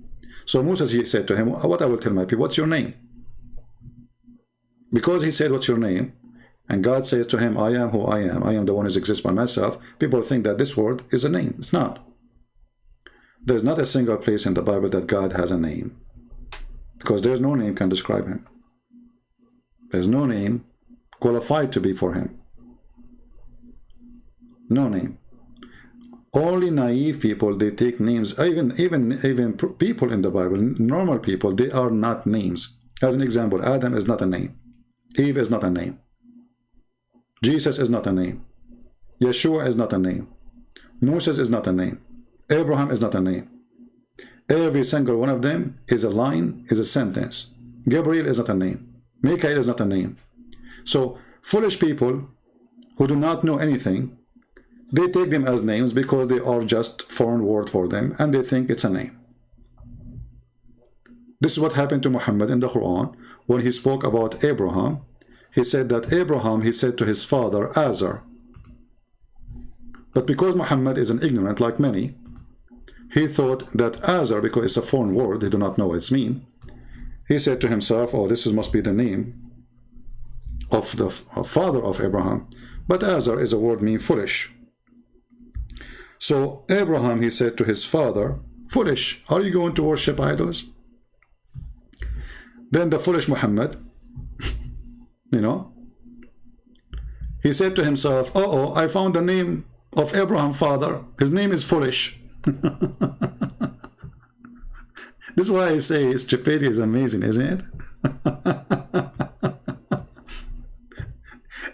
So Moses, he said to him, what I will tell my people, what's your name? Because he said, what's your name? And God says to him, I am who I am the one who exists by myself. People think that this word is a name. It's not. There's not a single place in the Bible that God has a name. Because there's no name can describe him. There's no name qualified to be for him. No name. Only naive people, they take names. Even people in the Bible, normal people, they are not names. As an example, Adam is not a name. Eve is not a name. Jesus is not a name. Yeshua is not a name. Moses is not a name. Abraham is not a name. Every single one of them is a line, is a sentence. Gabriel is not a name. Michael is not a name. So foolish people who do not know anything, they take them as names because they are just foreign word for them and they think it's a name. This is what happened to Muhammad in the Quran when he spoke about Abraham. He said that Abraham, he said to his father, Azar. But because Muhammad is an ignorant like many, he thought that Azar, because it's a foreign word, he do not know what it's mean. He said to himself, oh, this must be the name of the father of Abraham. But Azar is a word mean foolish. So Abraham, he said to his father, foolish, are you going to worship idols? Then the foolish Muhammad, you know, he said to himself, uh-oh, I found the name of Abraham father. His name is foolish. This is why I say stupidity is amazing, isn't it?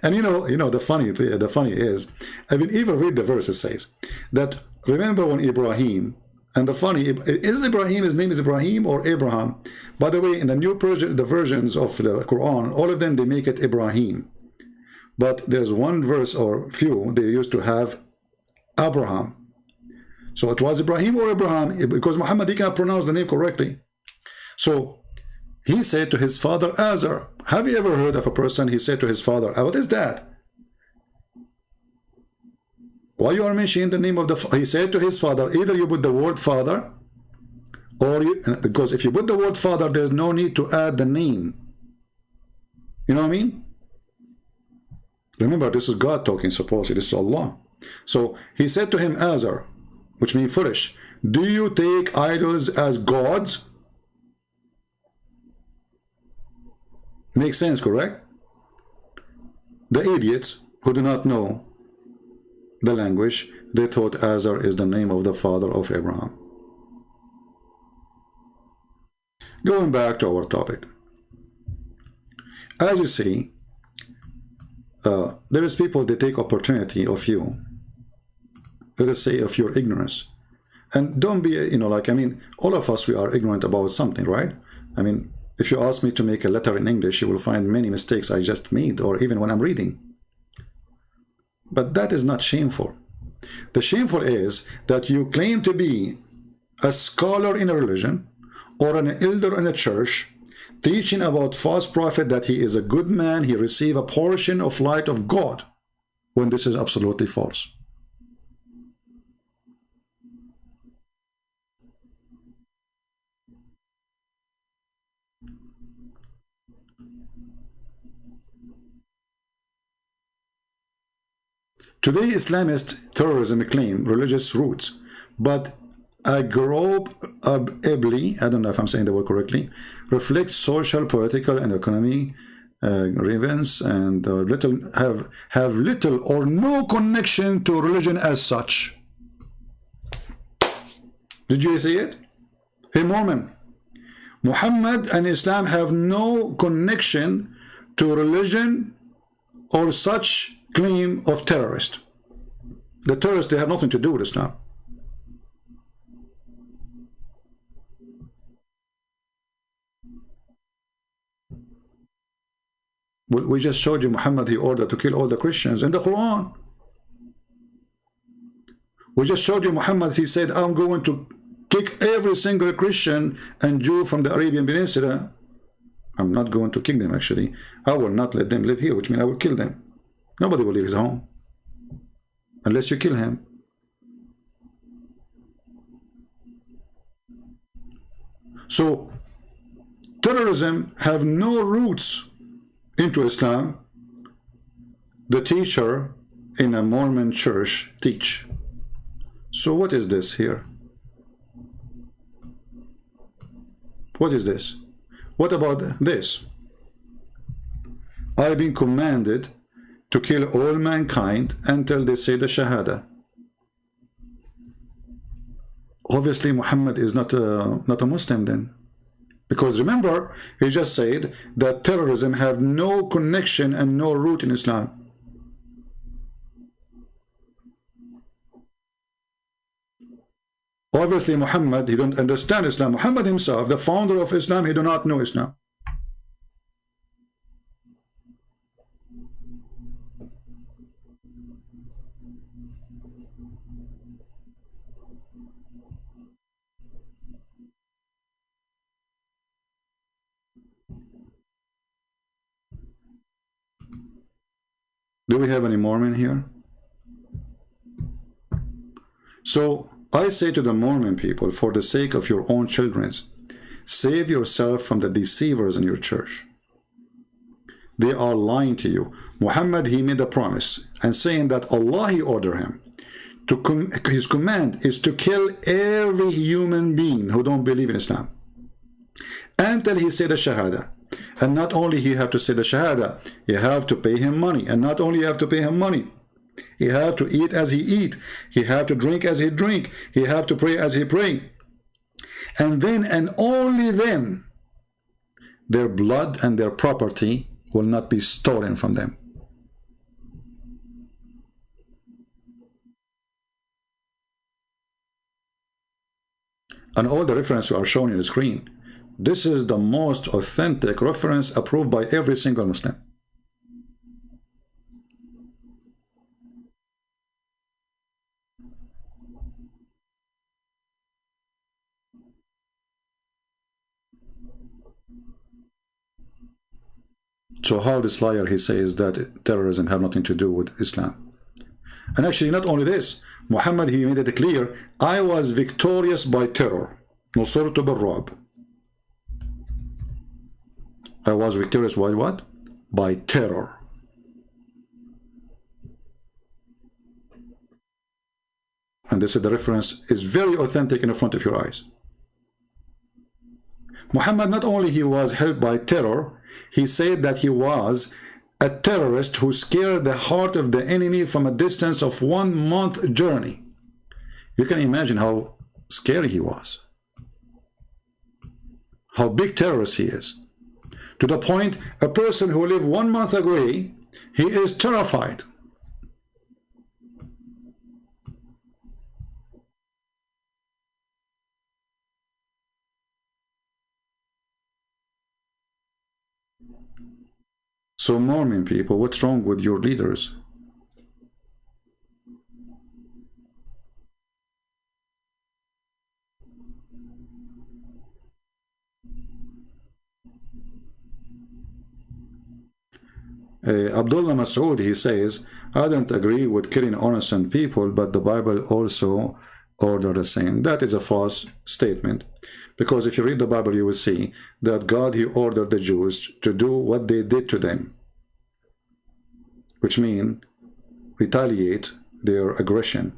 And you know the funny is, I mean, even read the verse. It says that remember when Ibrahim, and the funny is Ibrahim, his name is Ibrahim or Abraham. By the way, in the new the versions of the Quran, all of them they make it Ibrahim, but there's one verse or few they used to have Abraham. So it was Ibrahim or Abraham because Muhammad he cannot pronounce the name correctly. So he said to his father Azar. Have you ever heard of a person he said to his father, what is that? Why you are mentioning the name of the... He said to his father, either you put the word father, or you... Because if you put the word father, there's no need to add the name. You know what I mean? Remember, this is God talking, supposedly. This is Allah. So he said to him, Azar, which means foolish, do you take idols as gods? Makes sense, correct? The idiots who do not know the language, they thought Azar is the name of the father of Abraham. Going back to our topic. As you see, there is people, they take opportunity of you, let us say of your ignorance. And don't be, you know, like, I mean, all of us, we are ignorant about something, right? I mean, if you ask me to make a letter in English, you will find many mistakes I just made, or even when I'm reading. But that is not shameful. The shameful is that you claim to be a scholar in a religion or an elder in a church, teaching about false prophet that he is a good man, he receive a portion of light of God, when this is absolutely false. Today, Islamist terrorism claim religious roots, but a group ably, I don't know if I'm saying the word correctly, reflects social, political, and economic events, and have little or no connection to religion as such. Did you see it? Hey, Mormon, Muhammad and Islam have no connection to religion or such claim of terrorist. The terrorists, they have nothing to do with Islam. Well, we just showed you Muhammad, he ordered to kill all the Christians in the Quran. We just showed you Muhammad, he said, I'm going to kick every single Christian and Jew from the Arabian Peninsula. I'm not going to kick them, actually. I will not let them live here, which means I will kill them. Nobody will leave his home unless you kill him. So terrorism have no roots into Islam. The teacher in a Mormon church teach. So what is this here? What is this? What about this? I've been commanded to kill all mankind until they say the Shahada. Obviously, Muhammad is not a Muslim then. Because remember, he just said that terrorism have no connection and no root in Islam. Obviously, Muhammad, he don't understand Islam. Muhammad himself, the founder of Islam, he do not know Islam. Do we have any Mormon here? So I say to the Mormon people, for the sake of your own children, save yourself from the deceivers in your church. They are lying to you. Muhammad, he made a promise and saying that Allah, he ordered him to his command is to kill every human being who don't believe in Islam until he said the Shahada. And not only he have to say the Shahada, you have to pay him money. And not only you have to pay him money, he have to eat as he eat. He have to drink as he drink. He have to pray as he pray. And then and only then, their blood and their property will not be stolen from them. And all the references are shown on the screen. This is the most authentic reference approved by every single Muslim. So how this liar, he says that terrorism have nothing to do with Islam. And actually, not only this, Muhammad, he made it clear, I was victorious by terror. نصرت بالرعب. I was victorious by what? By terror. And this is the reference, is very authentic in front of your eyes. Muhammad, not only he was helped by terror, he said that he was a terrorist who scared the heart of the enemy from a distance of 1 month journey. You can imagine how scary he was. How big terrorist he is. To the point, a person who lived 1 month away, he is terrified. So Mormon people, what's wrong with your leaders? Abdullah Masood, he says, I don't agree with killing innocent people, but the Bible also ordered the same. That is a false statement. Because if you read the Bible, you will see that God, he ordered the Jews to do what they did to them, which means retaliate their aggression.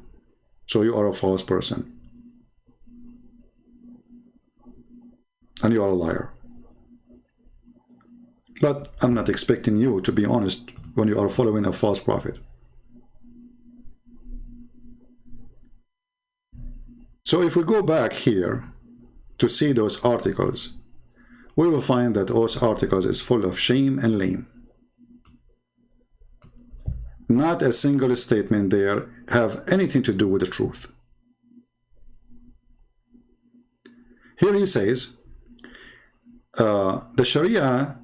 So you are a false person. And you are a liar. But I'm not expecting you to be honest when you are following a false prophet. So if we go back here to see those articles, we will find that those articles is full of shame and lame. Not a single statement there have anything to do with the truth. Here he says, the Sharia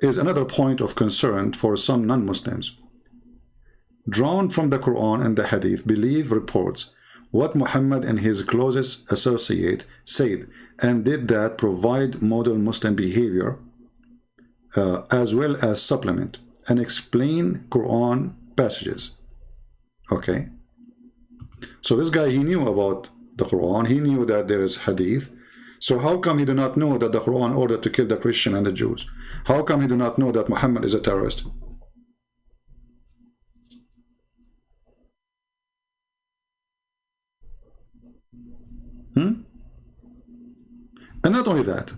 is another point of concern for some non-Muslims. Drawn from the Quran and the Hadith, believe reports what Muhammad and his closest associate said and did that provide model Muslim behavior as well as supplement and explain Quran passages. Okay. So this guy, he knew about the Quran. He knew that there is Hadith. So how come he did not know that the Quran ordered to kill the Christian and the Jews? How come he did not know that Muhammad is a terrorist? And not only that,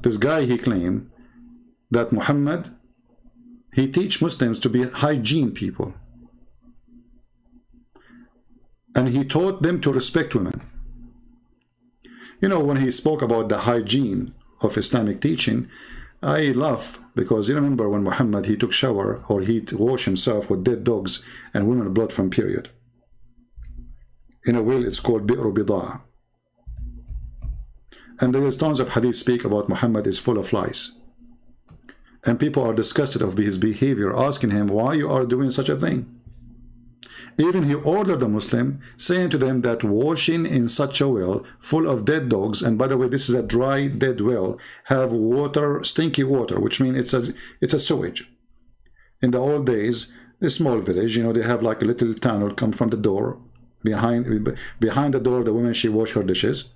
this guy, he claimed that Muhammad, he teach Muslims to be hygiene people. And he taught them to respect women. You know, when he spoke about the hygiene of Islamic teaching, I laugh because you remember when Muhammad, he took shower or he washed himself with dead dogs and women blood from period. In a well, it's called Bi'ru Bida'a. And there is tons of hadith speak about Muhammad is full of lies. And people are disgusted of his behavior, asking him why you are doing such a thing. Even he ordered the Muslim, saying to them that washing in such a well full of dead dogs, and by the way, this is a dry dead well, have water, stinky water, which means it's a sewage. In the old days, a small village, you know, they have like a little tunnel come from the door. Behind the door, the woman, she wash her dishes.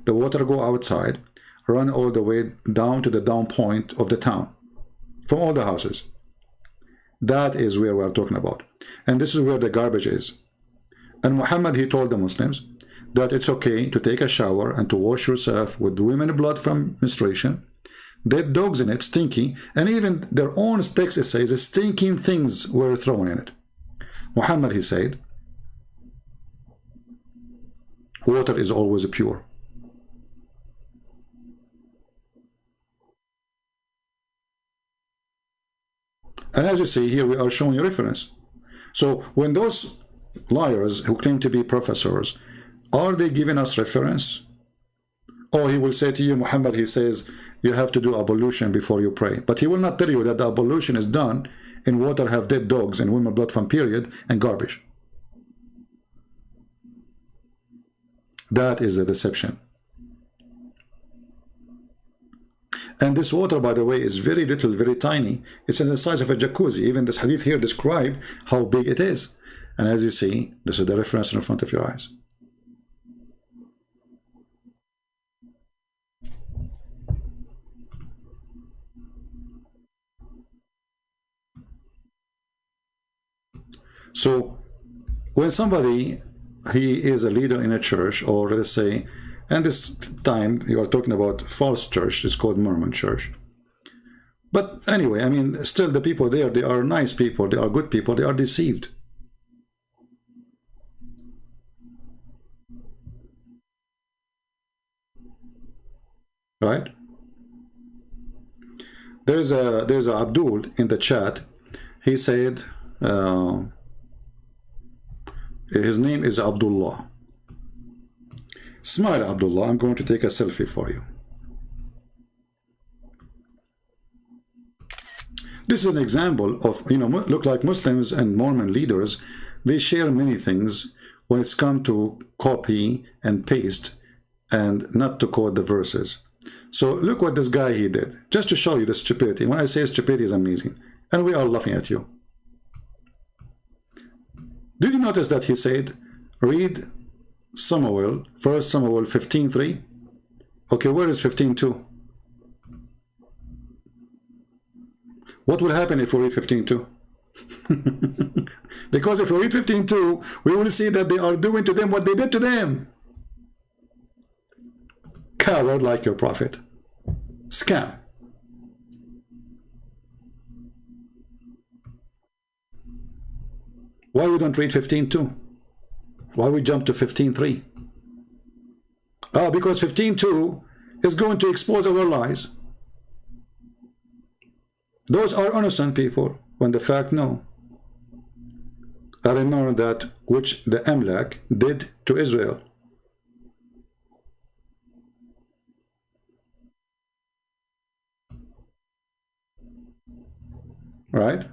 The water go outside, run all the way down to the down point of the town, from all the houses. That is where we are talking about. And this is where the garbage is. And Muhammad, he told the Muslims that it's okay to take a shower and to wash yourself with women blood from menstruation, dead dogs in it, stinky, and even their own text says stinking things were thrown in it. Muhammad, he said, water is always pure. And as you see here, we are showing you reference. So when those liars who claim to be professors, are they giving us reference? Or he will say to you, Muhammad, he says, you have to do ablution before you pray. But he will not tell you that the ablution is done in water have dead dogs and women blood from period and garbage. That is the deception. And this water, by the way, is very little, very tiny. It's in the size of a jacuzzi. Even this hadith here describe how big it is. And as you see, this is the reference in front of your eyes. So when somebody, he is a leader in a church, or let's say, and this time you are talking about false church, it's called Mormon church. But anyway, I mean, still the people there, they are nice people, they are good people, they are deceived. Right? There's a Abdul in the chat. He said, his name is Abdullah. Smile, Abdullah. I'm going to take a selfie for you. This is an example of, you know, look like Muslims and Mormon leaders, they share many things when it's come to copy and paste and not to quote the verses. So look what this guy he did, just to show you the stupidity. When I say stupidity is amazing, and we are laughing at you. Did you notice that he said, read Samuel, 1 Samuel 15:3? Okay, where is 15:2? What will happen if we read 15:2? Because if we read 15:2, we will see that they are doing to them what they did to them. Coward like your prophet. Scam. Why we don't read 15:2? Why we jump to 15:3? Because 15:2 is going to expose our lies. Those are innocent people, when the fact no. I remember that which the Amalek did to Israel. Right?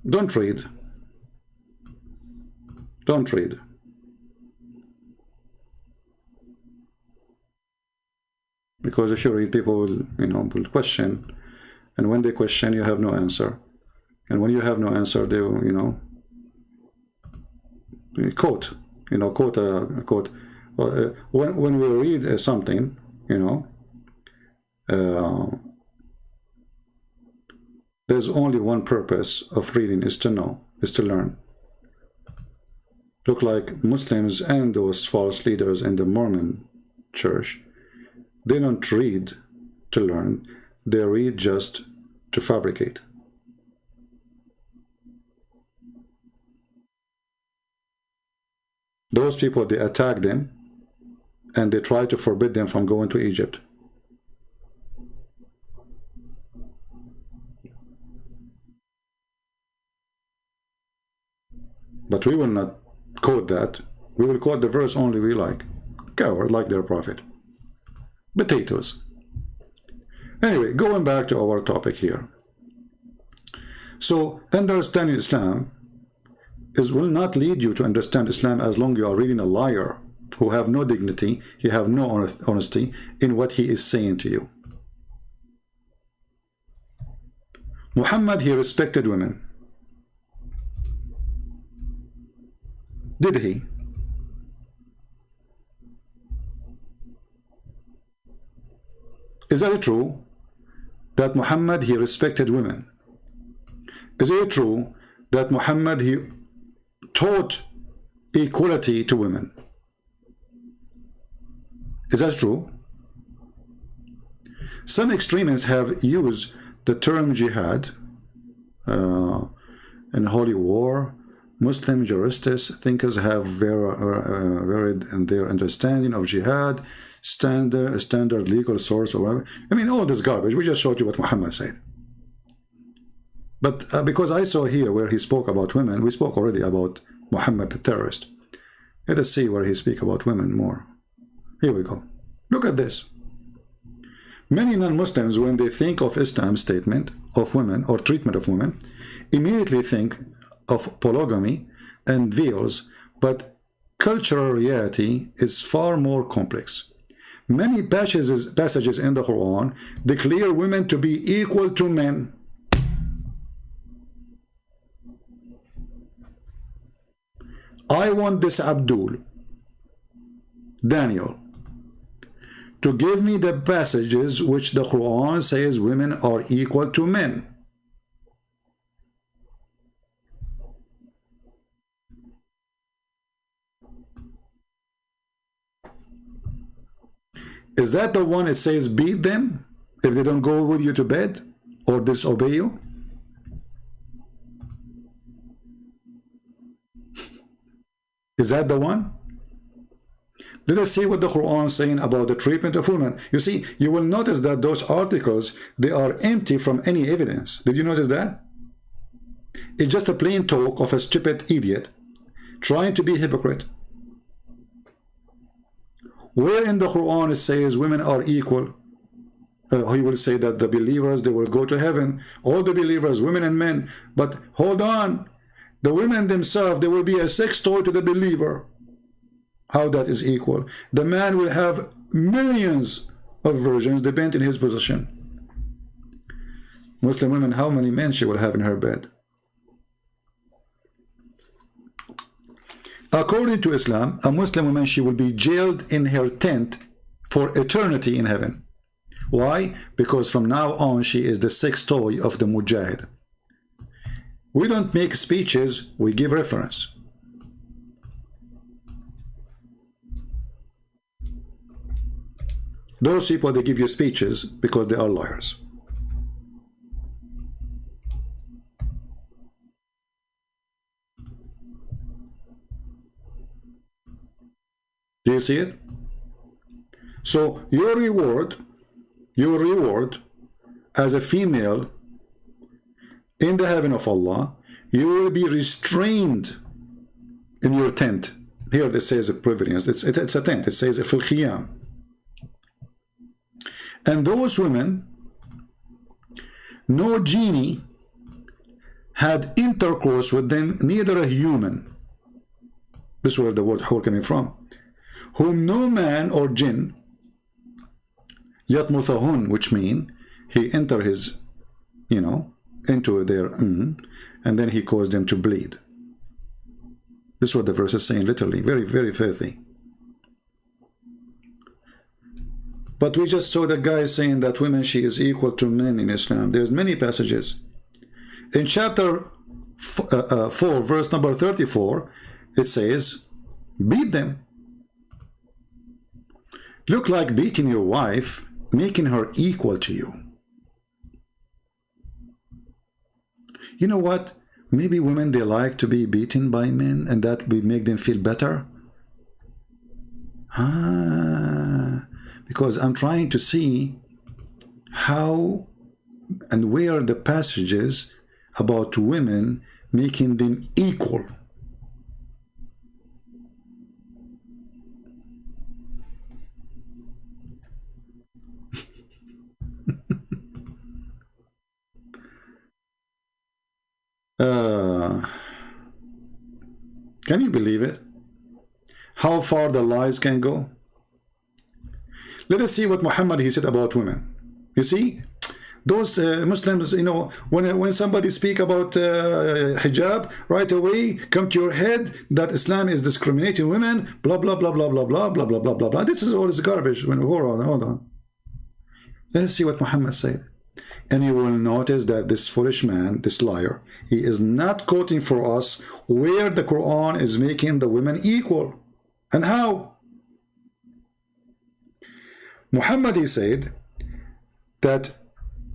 Don't read. Don't read. Because if you read, people will, you know, will question. And when they question, you have no answer. And when you have no answer, they will, you know, quote, you know, quote a quote. When we read something, you know, there's only one purpose of reading, is to know, is to learn. Look like Muslims and those false leaders in the Mormon church, they don't read to learn, they read just to fabricate. Those people, they attack them and they try to forbid them from going to Egypt. But we will not quote that. We will quote the verse only we like. Coward like their prophet. Potatoes. Anyway, going back to our topic here. So, understanding Islam will not lead you to understand Islam as long as you are reading a liar who have no dignity, he have no honesty in what he is saying to you. Muhammad, he respected women. Did he? Is that true that Muhammad, he respected women? Is it true that Muhammad, he taught equality to women? Is that true? Some extremists have used the term jihad in holy war. Muslim jurists, thinkers have varied in their understanding of jihad, standard legal source or whatever. I mean, all this garbage. We just showed you what Muhammad said. But because I saw here where he spoke about women, we spoke already about Muhammad the terrorist. Let us see where he speaks about women more. Here we go. Look at this. Many non-Muslims, when they think of Islam's statement of women or treatment of women, immediately think of polygamy and veils, but cultural reality is far more complex. Many passages in the Quran declare women to be equal to men. I want this Abdul, Daniel, to give me the passages which the Quran says women are equal to men. Is that the one it says beat them if they don't go with you to bed or disobey you? Is that the one? Let us see what the Quran is saying about the treatment of women. You see, you will notice that those articles, they are empty from any evidence. Did you notice that? It's just a plain talk of a stupid idiot trying to be a hypocrite. Where in the Quran it says women are equal? He will say that the believers, they will go to heaven, all the believers, women and men. But hold on, the women themselves, they will be a sex toy to the believer. How that is equal? The man will have millions of virgins, depending on his position. Muslim women, how many men she will have in her bed? According to Islam, a Muslim woman, she will be jailed in her tent for eternity in heaven. Why? Because from now on, she is the sex toy of the Mujahid. We don't make speeches, we give reference. Those people, they give you speeches because they are liars. Do you see it? So your reward as a female in the heaven of Allah, you will be restrained in your tent. Here it says a preference. It's a tent. It says fil khiyam. And those women, no genie had intercourse with them, neither a human. This is where the word hur coming from. Whom no man or jinn yatmuthahun, which mean he enter his, into their and then he caused them to bleed. This is what the verse is saying, literally. Very, very filthy. But we just saw the guy saying that women, she is equal to men in Islam. There's many passages. In chapter 4, verse number 34, it says, beat them. Look like beating your wife, making her equal to you. You know what? Maybe women, they like to be beaten by men, and that will make them feel better. Because I'm trying to see how and where the passages about women making them equal. Can you believe it? How far the lies can go? Let us see what Muhammad, he said about women. You see, those Muslims, when somebody speak about hijab, right away come to your head that Islam is discriminating women, blah, blah, blah, blah, blah, blah, blah, blah, blah, blah, blah. This is all this garbage. Hold on. Let us see what Muhammad said. And you will notice that this foolish man, this liar, he is not quoting for us where the Quran is making the women equal. And how? Muhammad, he said that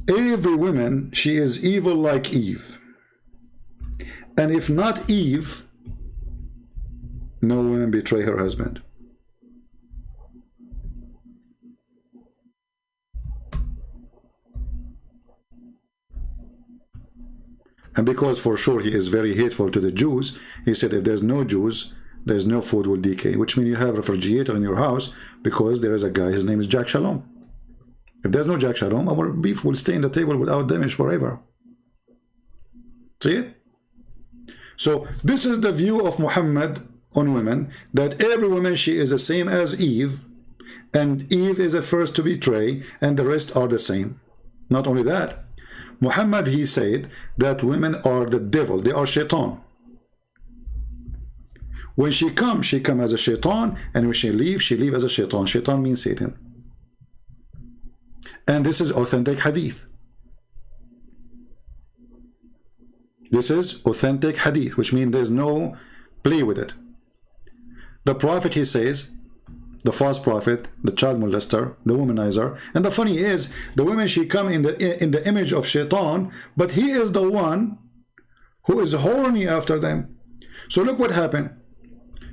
every woman, she is evil like Eve. And if not Eve, no woman betray her husband. And because for sure he is very hateful to the Jews, he said if there's no Jews, there's no food will decay, which means you have a refrigerator in your house because there is a guy, his name is Jack Shalom. If there's no Jack Shalom, our beef will stay in the table without damage forever. See it? So this is the view of Muhammad on women, that every woman, she is the same as Eve, and Eve is the first to betray, and the rest are the same. Not only that, Muhammad, he said that women are the devil, they are shaitan. When she comes as a shaitan, and when she leaves as a shaitan. Shaitan means Satan. And this is authentic hadith. This is authentic hadith, which means there's no play with it. The prophet, he says, the false prophet, the child molester, the womanizer, and the funny is, the women, she come in the image of shaitan, but he is the one who is horny after them. So look what happened.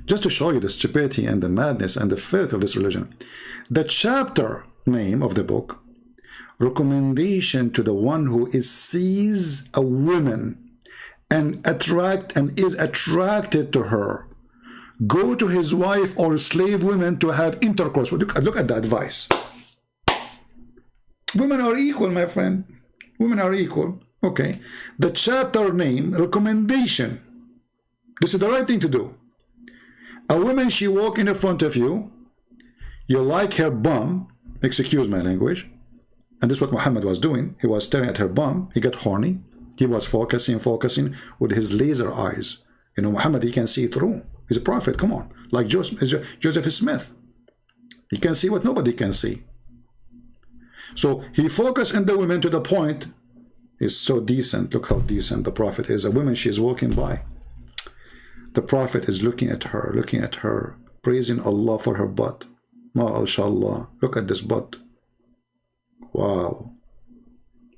Just to show you the stupidity and the madness and the filth of this religion. The chapter name of the book, recommendation to the one who sees a woman and is attracted to her, go to his wife or slave women to have intercourse. Look at the advice. Women are equal, my friend. Women are equal. Okay. The chapter name, recommendation. This is the right thing to do. A woman, she walk in front of you, you like her bum, excuse my language, and this is what Muhammad was doing. He was staring at her bum, he got horny, he was focusing with his laser eyes. You know, Muhammad, he can see through. He's a prophet, come on. Like Joseph Smith. He can see what nobody can see. So he focused on the women to the point, he's so decent. Look how decent the prophet is. A woman, she is walking by. The prophet is looking at her, praising Allah for her butt. MashaAllah. Look at this butt. Wow.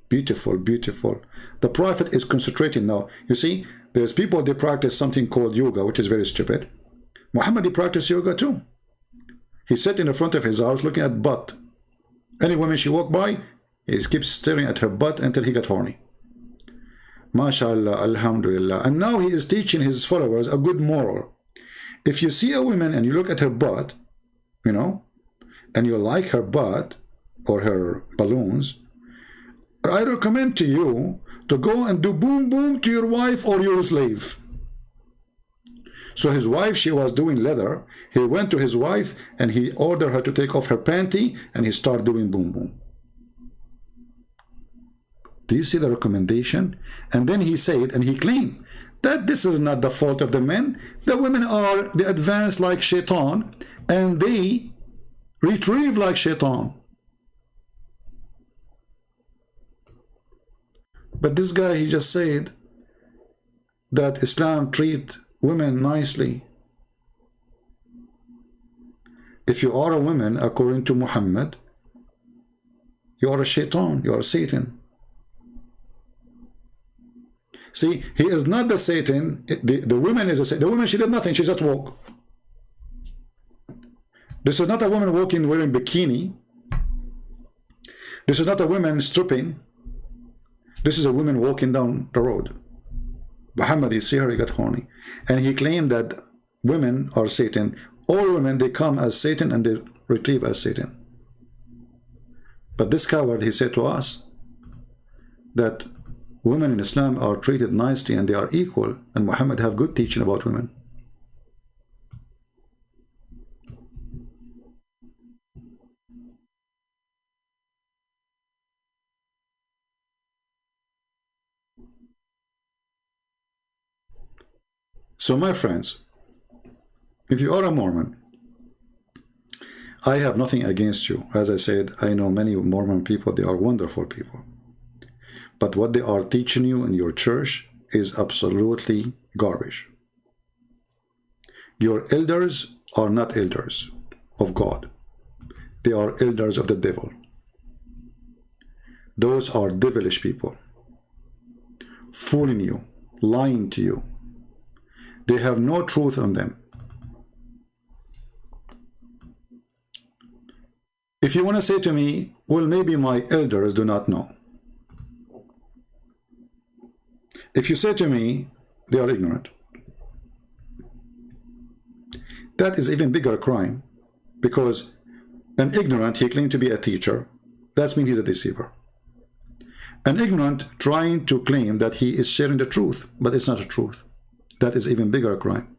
Beautiful, beautiful. The prophet is concentrating now. You see, there's people, they practice something called yoga, which is very stupid. Muhammad, he practiced yoga too. He sat in the front of his house looking at butt. Any woman she walked by, he keeps staring at her butt until he got horny. MashaAllah, Alhamdulillah. And now he is teaching his followers a good moral. If you see a woman and you look at her butt, you know, and you like her butt or her balloons, I recommend to you to go and do boom boom to your wife or your slave. So his wife, she was doing leather. He went to his wife and he ordered her to take off her panty and he started doing boom boom. Do you see the recommendation? And then he said, and he claimed that this is not the fault of the men. The women are the advanced like shaitan, and they retrieve like shaitan. But this guy, he just said that Islam treat women nicely. If you are a woman, according to Muhammad, you are a shaitan, you are Satan. See, he is not the Satan. The woman is a Satan. The woman, she did nothing. She just walked. This is not a woman walking wearing bikini. This is not a woman stripping. This is a woman walking down the road. Muhammad, you see her, he got horny. And he claimed that women are Satan. All women, they come as Satan and they retrieve as Satan. But this coward, he said to us that women in Islam are treated nicely and they are equal, and Muhammad have good teaching about women. So my friends, if you are a Mormon, I have nothing against you. As I said, I know many Mormon people, they are wonderful people. But what they are teaching you in your church is absolutely garbage. Your elders are not elders of God. They are elders of the devil. Those are devilish people, fooling you, lying to you. They have no truth on them. If you want to say to me, well, maybe my elders do not know. If you say to me, they are ignorant, that is even bigger crime, because an ignorant, he claimed to be a teacher. That means he's a deceiver. An ignorant trying to claim that he is sharing the truth, but it's not the truth. That is even bigger crime.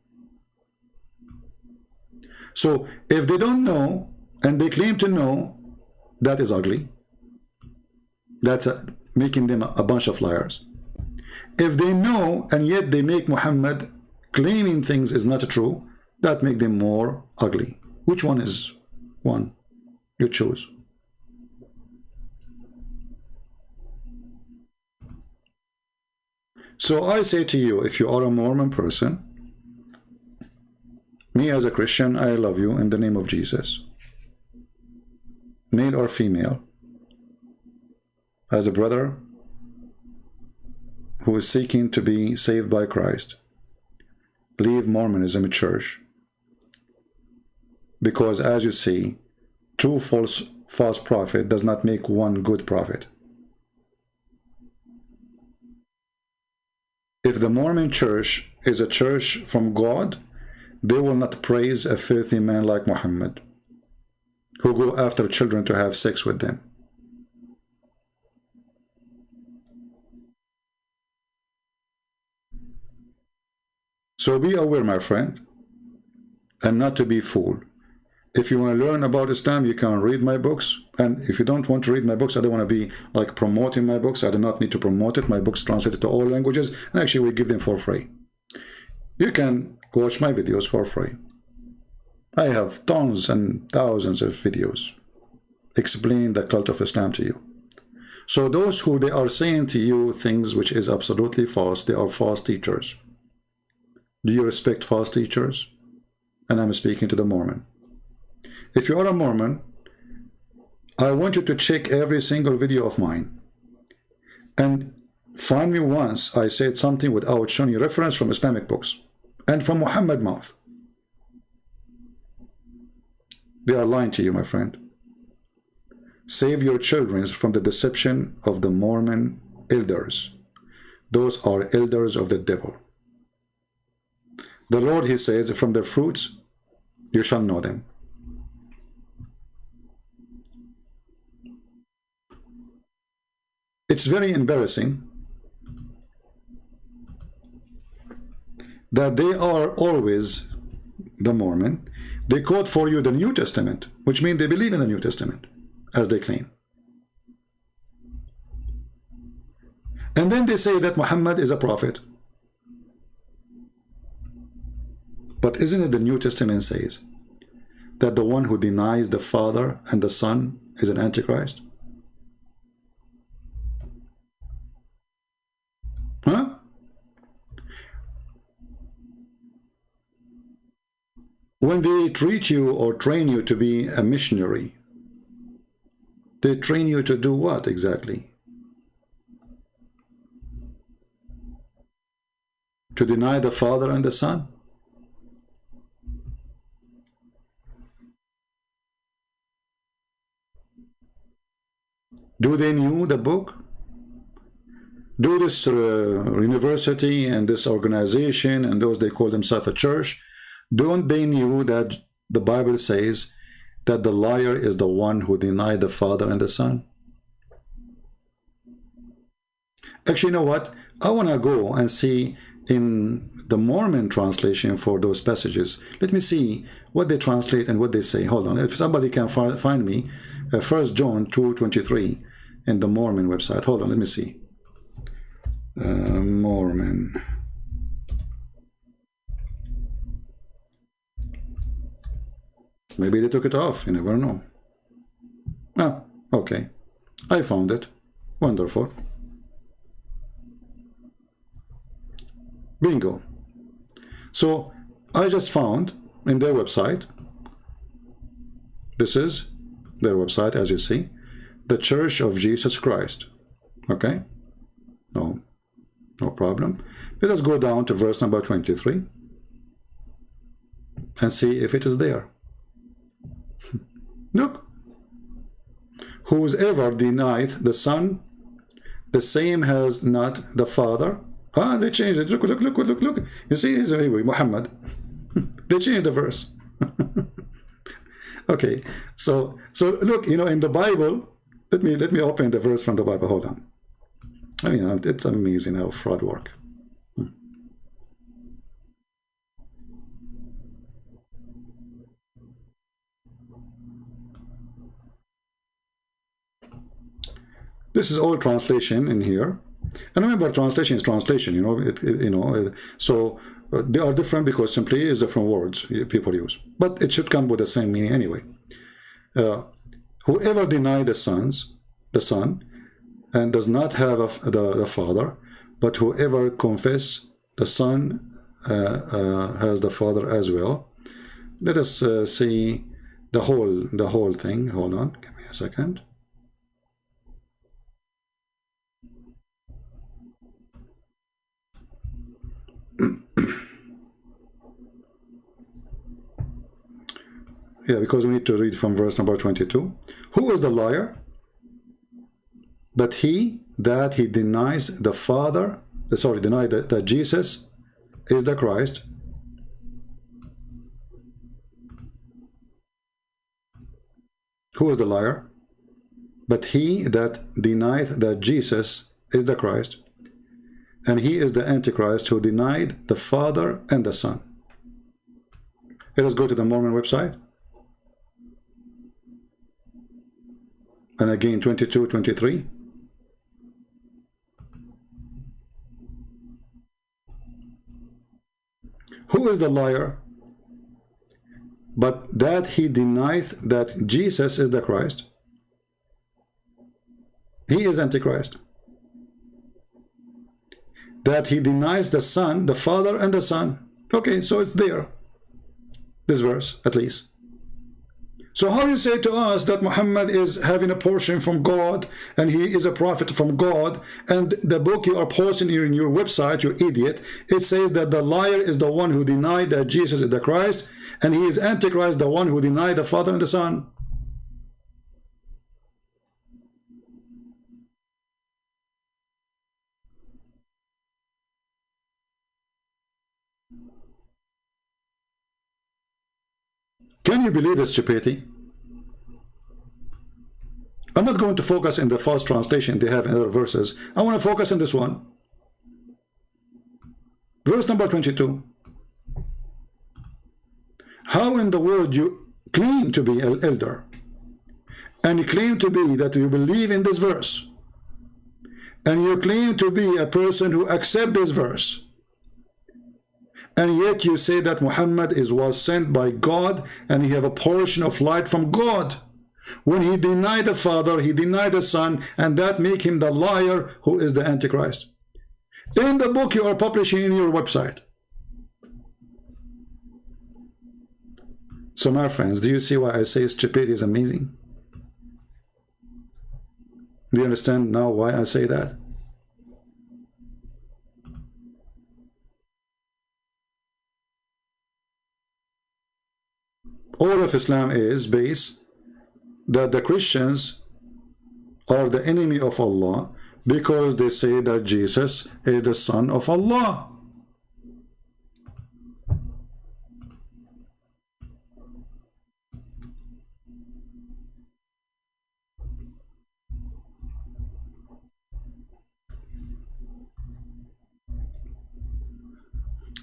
So if they don't know, and they claim to know, that is ugly. That's making them a bunch of liars. If they know and yet they make Muhammad claiming things is not true, that make them more ugly. Which one is one? You choose. So I say to you, if you are a Mormon person, me as a Christian, I love you in the name of Jesus. Male or female. As a brother who is seeking to be saved by Christ, leave Mormonism church. Because as you see, two false prophet does not make one good prophet. If the Mormon church is a church from God, they will not praise a filthy man like Muhammad, who go after children to have sex with them. So be aware, my friend, and not to be fooled. If you want to learn about Islam, you can read my books. And if you don't want to read my books, I don't want to be like promoting my books. I do not need to promote it. My books translated to all languages, and actually we give them for free. You can watch my videos for free. I have tons and thousands of videos explaining the cult of Islam to you. So those who they are saying to you things which is absolutely false, they are false teachers. Do you respect false teachers? And I'm speaking to the Mormon. If you are a Mormon, I want you to check every single video of mine and find me once I said something without showing you reference from Islamic books and from Muhammad mouth. They are lying to you, my friend. Save your children from the deception of the Mormon elders. Those are elders of the devil. The Lord, he says, from their fruits you shall know them. It's very embarrassing that they are always, the Mormon, they quote for you the New Testament, which means they believe in the New Testament, as they claim. And then they say that Muhammad is a prophet. But isn't it the New Testament says that the one who denies the Father and the Son is an Antichrist? Huh? When they treat you or train you to be a missionary, they train you to do what exactly? To deny the Father and the Son? Do they know the book? Do this university and this organization and those they call themselves a church, don't they know that the Bible says that the liar is the one who denied the Father and the Son? Actually, you know what? I want to go and see in the Mormon translation for those passages. Let me see what they translate and what they say. Hold on. If somebody can find me 1 John 2:23 in the Mormon website. Hold on, let me see. Mormon. Maybe they took it off, you never know. Ah, okay. I found it. Wonderful. Bingo. So I just found in their website, this is their website, as you see, the Church of Jesus Christ. Okay? No problem. Let us go down to verse number 23 and see if it is there. Look. Whosoever denieth the Son, the same has not the Father. Ah, they changed it. Look. You see, it's Muhammad. They changed the verse. Okay, so look, you know, in the Bible, let me open the verse from the Bible. Hold on. I mean, it's amazing how fraud work. This is all translation in here. And remember, translation is translation, you know, so they are different because simply it's different words people use. But it should come with the same meaning anyway. Whoever denies the Son, and does not have the Father, but whoever confess the Son has the Father as well. Let us see the whole thing. Hold on, give me a second. Yeah, because we need to read from verse number 22. Who is the liar? But he that he denies the Father, deny that Jesus is the Christ. Who is the liar? But he that denieth that Jesus is the Christ, and he is the Antichrist who denied the Father and the Son. Let us go to the Mormon website. And again, 22, 23. Who is the liar? But that he denieth that Jesus is the Christ. He is Antichrist. That he denies the Son, the Father and the Son. Okay, so it's there. This verse, at least. So how you say to us that Muhammad is having a portion from God and he is a prophet from God, and the book you are posting here in your website, you idiot, it says that the liar is the one who denied that Jesus is the Christ, and he is Antichrist, the one who denied the Father and the Son. Can you believe this stupidity? I'm not going to focus in the false translation they have in other verses. I want to focus on this one. Verse number 22. How in the world you claim to be an elder, and you claim to be that you believe in this verse, and you claim to be a person who accepts this verse, and yet you say that Muhammad was sent by God and he have a portion of light from God. When he denied the Father, he denied the Son, and that make him the liar who is the Antichrist. In the book you are publishing in your website. So my friends, do you see why I say stupidity is amazing? Do you understand now why I say that? All of Islam is based that the Christians are the enemy of Allah because they say that Jesus is the Son of Allah.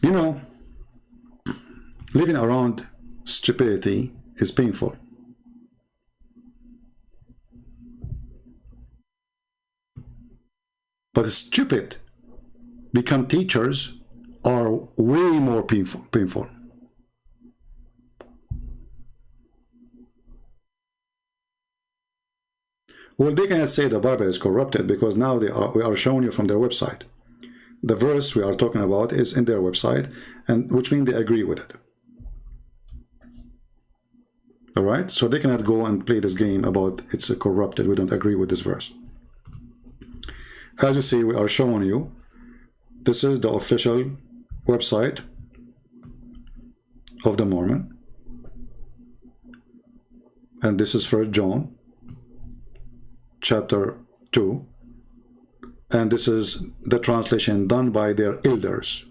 You know, living around stupidity is painful. But stupid become teachers are way more painful. Well, they cannot say the Bible is corrupted because now we are showing you from their website. The verse we are talking about is in their website, and which means they agree with it. All right, so they cannot go and play this game about it's corrupted. We don't agree with this verse. As you see, we are showing you, this is the official website of the Mormon, and this is 1 John chapter 2, and this is the translation done by their elders.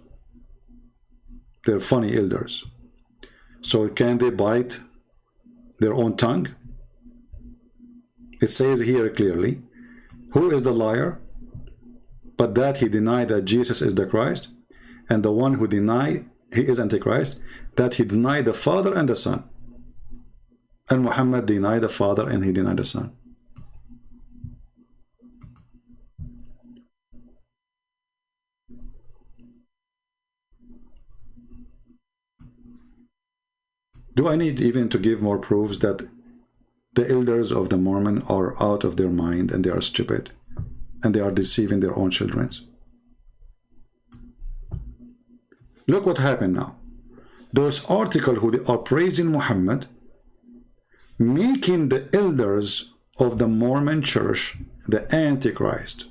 They're funny elders. So can they bite their own tongue? It says here clearly, who is the liar? But that he denied that Jesus is the Christ, and the one who denied he is Antichrist, that he denied the Father and the Son. And Muhammad denied the Father and he denied the Son. Do I need even to give more proofs that the elders of the Mormon are out of their mind and they are stupid and they are deceiving their own children? Look what happened now. Those articles who are praising Muhammad, making the elders of the Mormon church the Antichrist.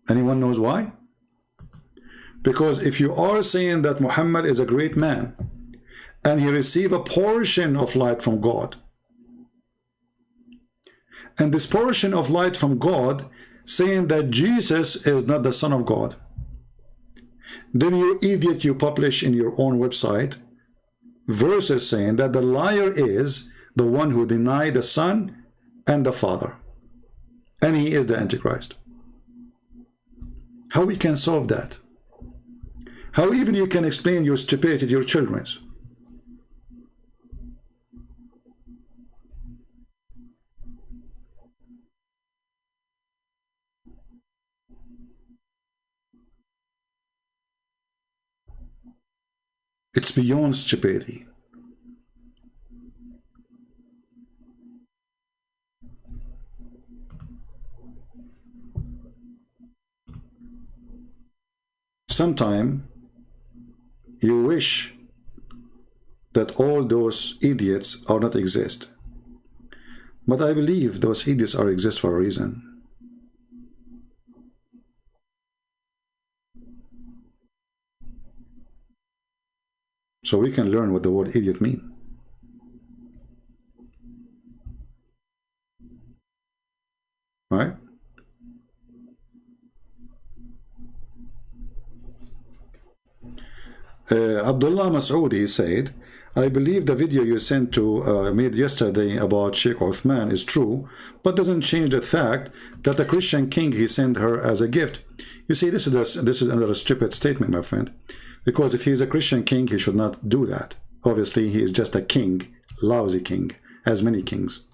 Anyone knows why? Because if you are saying that Muhammad is a great man and he received a portion of light from God, and this portion of light from God saying that Jesus is not the Son of God, then you idiot, you publish in your own website verses saying that the liar is the one who denied the Son and the Father, and he is the Antichrist. How we can solve that? How even you can explain your stupidity to your children? It's beyond stupidity. Sometimes you wish that all those idiots are not exist. But I believe those idiots are exist for a reason. So we can learn what the word idiot means. Right? Abdullah Masoudi said, I believe the video you sent to made yesterday about Sheikh Uthman is true, but doesn't change the fact that the Christian king he sent her as a gift. You see, this is another stupid statement, my friend, because if he is a Christian king, he should not do that. Obviously, he is just a king, lousy king, as many kings.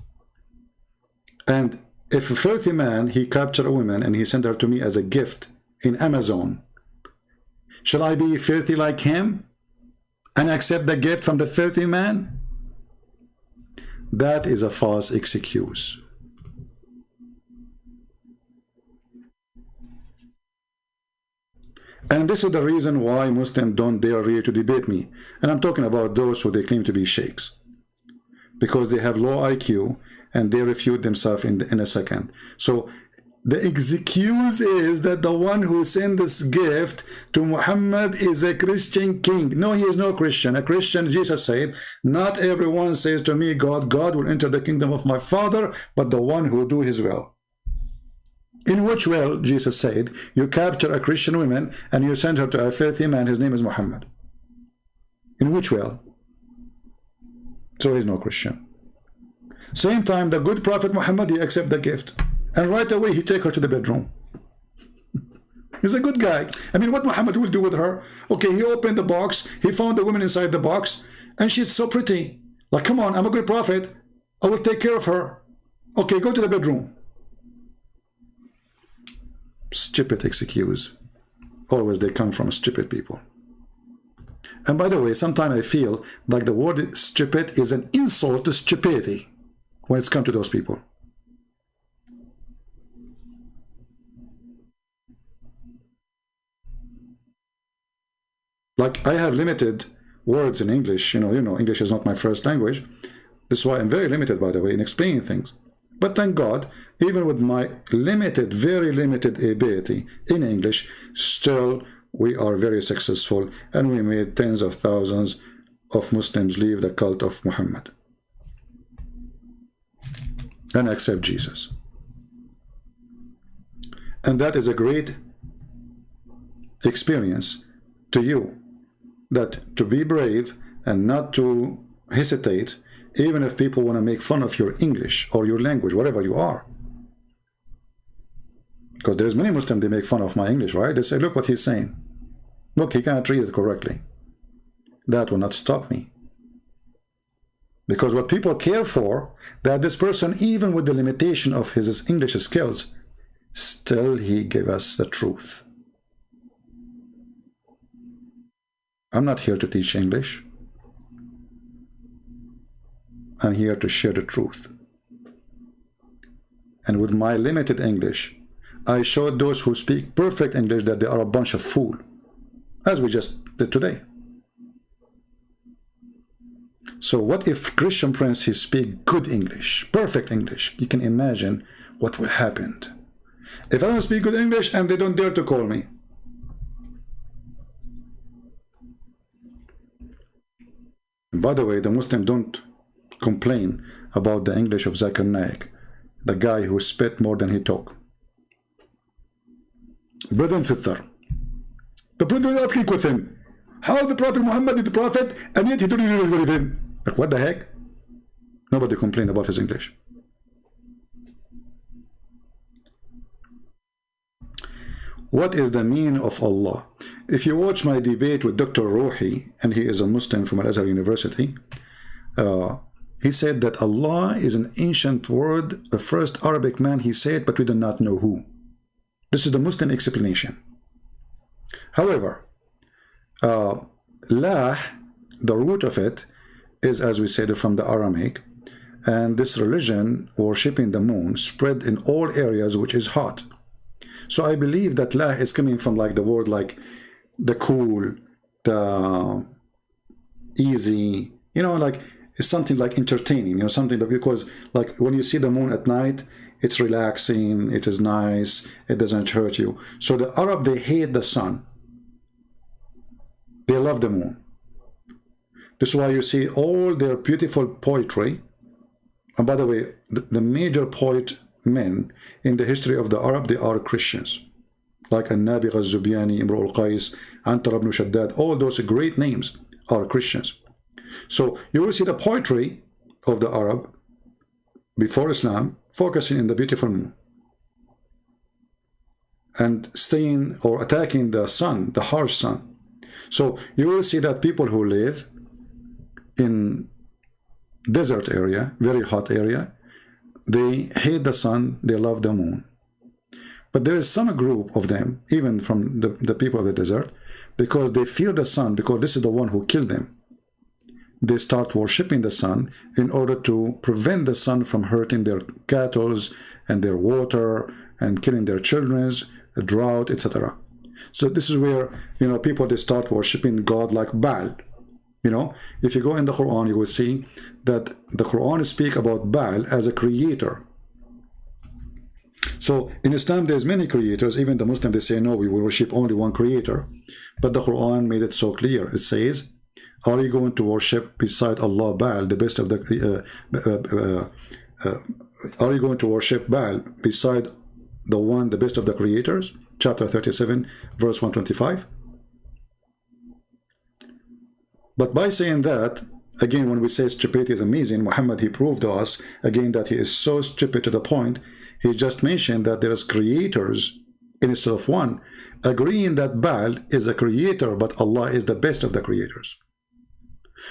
And if a filthy man, he captured a woman and he sent her to me as a gift in Amazon, shall I be filthy like him and accept the gift from the filthy man? That is a false excuse. And this is the reason why Muslims don't dare really to debate me. And I'm talking about those who they claim to be sheikhs, because they have low IQ and they refute themselves in a second. So the excuse is that the one who sent this gift to Muhammad is a Christian king. No, he is no Christian. A Christian, Jesus said, not everyone says to me, God will enter the kingdom of my Father, but the one who do his will. In which will, Jesus said, you capture a Christian woman and you send her to a filthy man, his name is Muhammad. In which will? So he's no Christian. Same time, the good Prophet Muhammad, he accept the gift. And right away, he take her to the bedroom. He's a good guy. I mean, what Muhammad will do with her? Okay, he opened the box. He found the woman inside the box. And she's so pretty. Like, come on, I'm a good prophet. I will take care of her. Okay, go to the bedroom. Stupid excuse. Always they come from stupid people. And by the way, sometimes I feel like the word stupid is an insult to stupidity when it's come to those people. Like, I have limited words in English. You know, English is not my first language. This is why I'm very limited, by the way, in explaining things. But thank God, even with my limited, very limited ability in English, still we are very successful, and we made tens of thousands of Muslims leave the cult of Muhammad and accept Jesus. And that is a great experience to you, that to be brave and not to hesitate, even if people want to make fun of your English or your language, whatever you are. Because there's many Muslims, they make fun of my English, right? They say, look what he's saying. Look, he cannot read it correctly. That will not stop me. Because what people care for, that this person, even with the limitation of his English skills, still he gave us the truth. I'm not here to teach English. I'm here to share the truth. And with my limited English, I showed those who speak perfect English that they are a bunch of fools, as we just did today. So what if Christian Prince, he speak good English, perfect English? You can imagine what will happen. If I don't speak good English and they don't dare to call me. And by the way, the Muslims don't complain about the English of Zakir Naik, the guy who spit more than he talk. Brother and sister, the brother is asking question, how the Prophet Muhammad is the Prophet and yet he don't even believe him? Like, what the heck? Nobody complained about his English. What is the meaning of Allah? If you watch my debate with Dr. Ruhi, and he is a Muslim from Al-Azhar University, he said that Allah is an ancient word, the first Arabic man he said, but we do not know who. This is the Muslim explanation. However, lah, the root of it, is, as we said, from the Aramaic, and this religion, worshipping the moon, spread in all areas which is hot. So I believe that lah is coming from like the word like the cool, the easy, you know, like it's something like entertaining, you know, something that, because like when you see the moon at night, it's relaxing, it is nice, it doesn't hurt you. So the Arab, they hate the sun. They love the moon. This is why you see all their beautiful poetry. And by the way, the major poet men in the history of the Arab, they are Christians. Like An-Nabi Ghaz-Zubyani, Imru al-Qais, Antar ibn Shaddad, all those great names are Christians. So you will see the poetry of the Arab before Islam focusing in the beautiful moon and staying or attacking the sun, the harsh sun. So you will see that people who live in desert area, very hot area, they hate the sun, they love the moon. But there is some group of them, even from the people of the desert, because they fear the sun, because this is the one who killed them. They start worshipping the sun in order to prevent the sun from hurting their cattle and their water and killing their children, drought, etc. So this is where, you know, people, they start worshipping God like Baal. You know, if you go in the Quran, you will see that the Quran speaks about Baal as a creator. So in Islam, there's many creators. Even the Muslims, they say, no, we will worship only one creator. But the Quran made it so clear. It says, are you going to worship beside Allah Baal, the best of the... are you going to worship Baal beside the one, the best of the creators? Chapter 37, verse 125. But by saying that, again, when we say stupidity is amazing, Muhammad, he proved to us, again, that he is so stupid to the point, he just mentioned that there is creators instead of one, agreeing that Baal is a creator, but Allah is the best of the creators.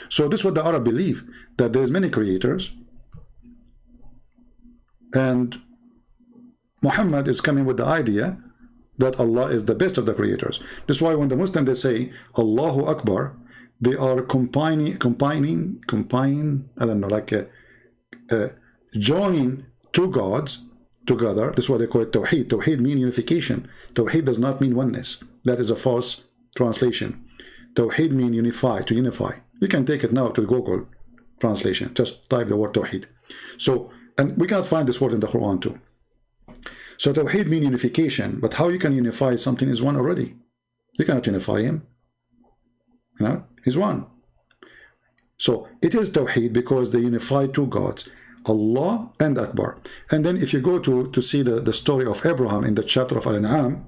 So this is what the Arab believe, that there is many creators, and Muhammad is coming with the idea that Allah is the best of the creators. This is why when the Muslims, they say Allahu Akbar, they are combining, I don't know, like joining two gods together. This is what they call it Tawheed. Tawheed means unification. Tawheed does not mean oneness. That is a false translation. Tawheed means unify, to unify. You can take it now to the Google translation. Just type the word Tawheed. So, and we cannot find this word in the Quran too. So Tawheed means unification, but how you can unify something is one already. You cannot unify him. You know, he's one. So it is Tawheed because they unify two gods, Allah and Akbar. And then if you go to see the story of Abraham in the chapter of Al-An'am,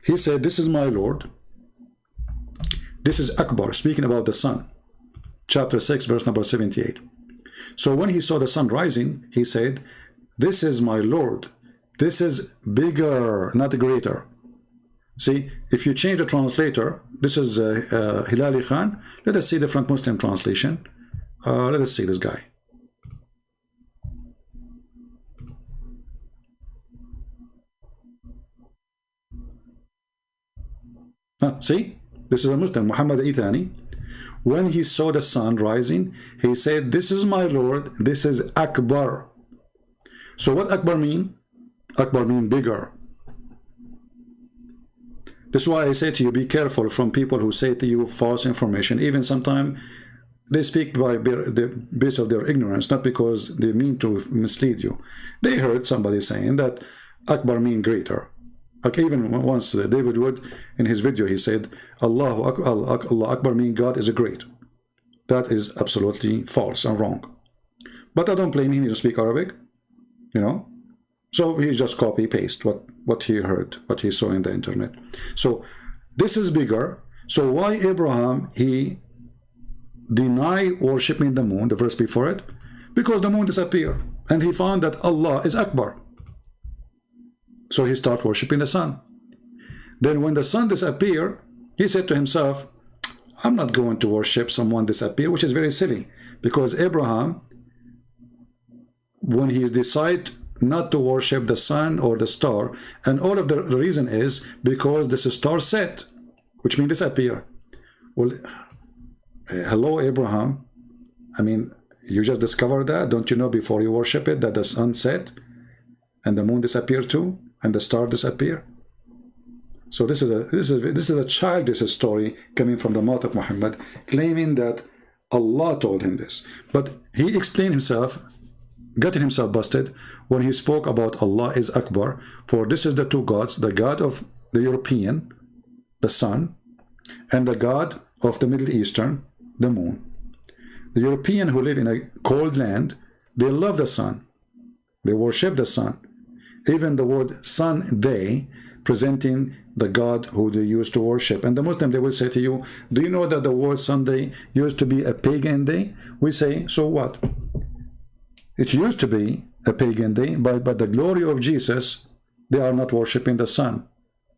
he said, this is my Lord. This is Akbar, speaking about the sun. Chapter 6, verse number 78. So when he saw the sun rising, he said, this is my Lord. This is bigger, not greater. See, if you change the translator, this is Hilali Khan. Let us see different Muslim translation. Let us see this guy. See, this is a Muslim, Muhammad Ithani. when he saw the sun rising, he said, this is my Lord, this is Akbar. So what Akbar mean? Akbar mean bigger. That's why I say to you, be careful from people who say to you false information. Even sometimes they speak by the base of their ignorance, not because they mean to mislead you. They heard somebody saying that Akbar mean greater. Like even once David Wood in his video, he said, Allah Akbar mean God is a great. That is absolutely false and wrong. But I don't blame him, he doesn't speak Arabic, you know. So he just copy paste what he heard, what he saw in the internet. So this is bigger. So why Abraham, he denied worshiping the moon, the verse before it? Because the moon disappeared and he found that Allah is Akbar. So he started worshiping the sun. Then when the sun disappeared, he said to himself, I'm not going to worship someone disappear, which is very silly. Because Abraham, when he decided not to worship the sun or the star, and all of the reason is because this star set, which means disappear. Well, hello Abraham, I mean, you just discovered that. Don't you know before you worship it that the sun set and the moon disappeared too, and the star disappear? So this is a childish story coming from the mouth of Muhammad, claiming that Allah told him this. But he explained himself, getting himself busted when he spoke about Allah is Akbar, for this is the two gods, the God of the European, the sun, and the God of the Middle Eastern, the moon. The European who live in a cold land, they love the sun. They worship the sun. Even the word sun day, presenting the God who they used to worship. And the Muslim, they will say to you, do you know that the word Sunday used to be a pagan day? We say, so what? It used to be a pagan day, but the glory of Jesus, they are not worshiping the sun.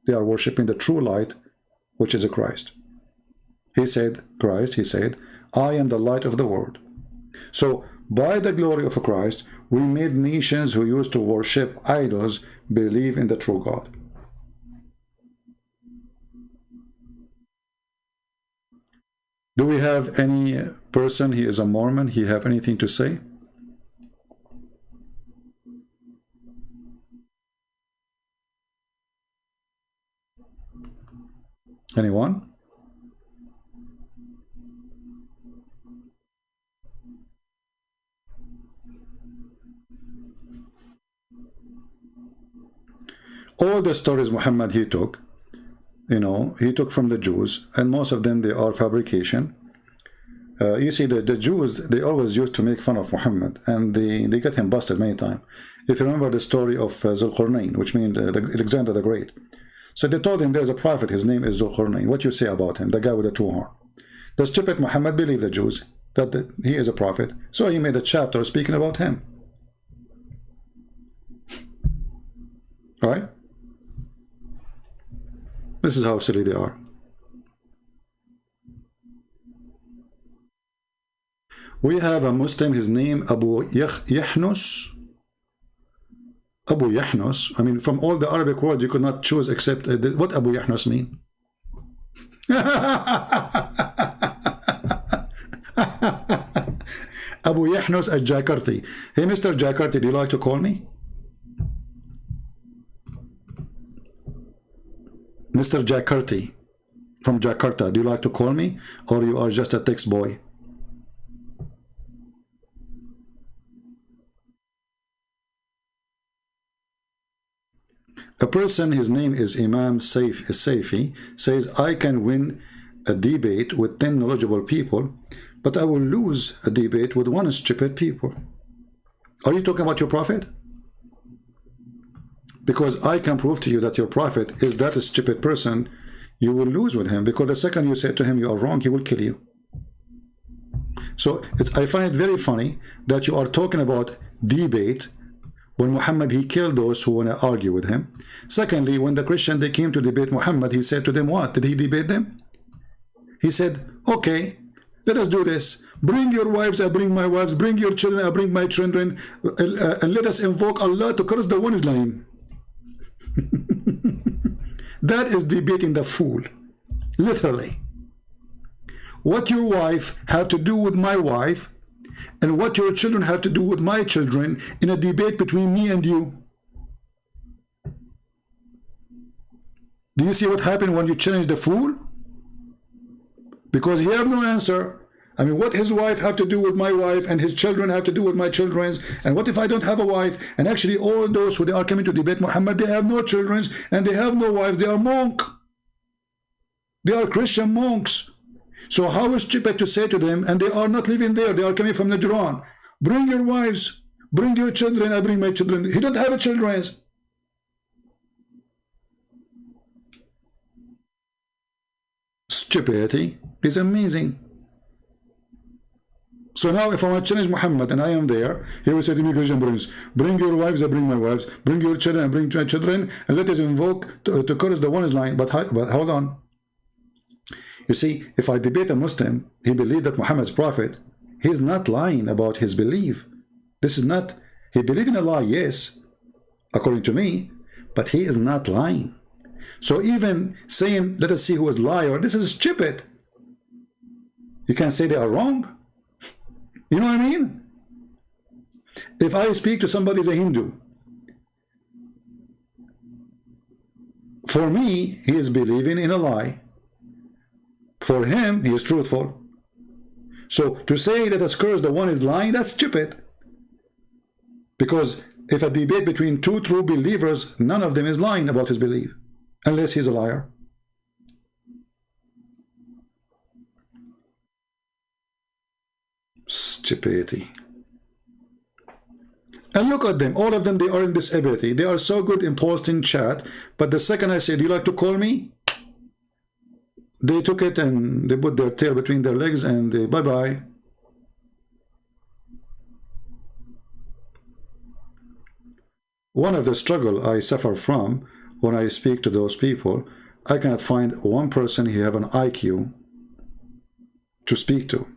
They are worshiping the true light, which is a Christ. He said, Christ, he said, I am the light of the world. So by the glory of Christ, we made nations who used to worship idols believe in the true God. Do we have any person, he is a Mormon, he have anything to say? Anyone? All the stories Muhammad he took, you know, he took from the Jews, and most of them, they are fabrication. You see, the Jews, they always used to make fun of Muhammad, and they get him busted many times. If you remember the story of Zulqarnain, which means Alexander the Great. So they told him there's a prophet, his name is Zulqarnain. What you say about him, the guy with the two horns? The stupid Muhammad believed the Jews, that he is a prophet. So he made a chapter speaking about him. Right? This is how silly they are. We have a Muslim, his name Abu Yahnus. Abu Yahnus. I mean, from all the Arabic words, you could not choose except what Abu Yahnus mean. Abu Yahnus at Jakarta. Hey, Mr. Jakarta, do you like to call me? Mr. Jakarta from Jakarta, do you like to call me, or you are just a text boy? A person, his name is Imam Saifi, says, I can win a debate with 10 knowledgeable people, but I will lose a debate with one stupid people. Are you talking about your prophet? Because I can prove to you that your prophet is that stupid person. You will lose with him, because the second you say to him you are wrong, he will kill you. So I find it very funny that you are talking about debate when Muhammad, he killed those who want to argue with him. Secondly, when the Christian, they came to debate Muhammad, he said to them what? Did he debate them? He said, okay, let us do this. Bring your wives, I bring my wives. Bring your children, I bring my children. And let us invoke Allah to curse the one Islam. That is debating the fool, literally. what your wife have to do with my wife, and what your children have to do with my children in a debate between me and you? Do you see what happened when you challenge the fool? Because he have no answer. I mean, what his wife have to do with my wife, and his children have to do with my children's? And what if I don't have a wife? And actually all those who they are coming to debate Muhammad, they have no children and they have no wife. They are monk. They are Christian monks. So how is stupid to say to them, and they are not living there, they are coming from Najran, bring your wives, bring your children, I bring my children. He don't have a children. Stupidity is amazing. So now if I want to challenge Muhammad and I am there, he will say to me, Christian brothers, bring your wives, I bring my wives, bring your children, I bring my children, and let us invoke to curse the one is lying. But hold on. You see, if I debate a Muslim, he believes that Muhammad is prophet, he's not lying about his belief. This is not, he believes in a lie, yes, according to me, but he is not lying. So even saying, let us see who is liar, this is stupid. You can't say they are wrong. You know what I mean? If I speak to somebody who's a Hindu, for me, he is believing in a lie. For him, he is truthful. So to say that a curse the one is lying, that's stupid. Because if a debate between two true believers, none of them is lying about his belief, unless he's a liar. Stupidity. And look at them, all of them, they are in disability. They are so good in posting chat, but the second I say, do you like to call me? They took it and they put their tail between their legs and they bye-bye. One of the struggle I suffer from when I speak to those people, I cannot find one person who have an IQ to speak to.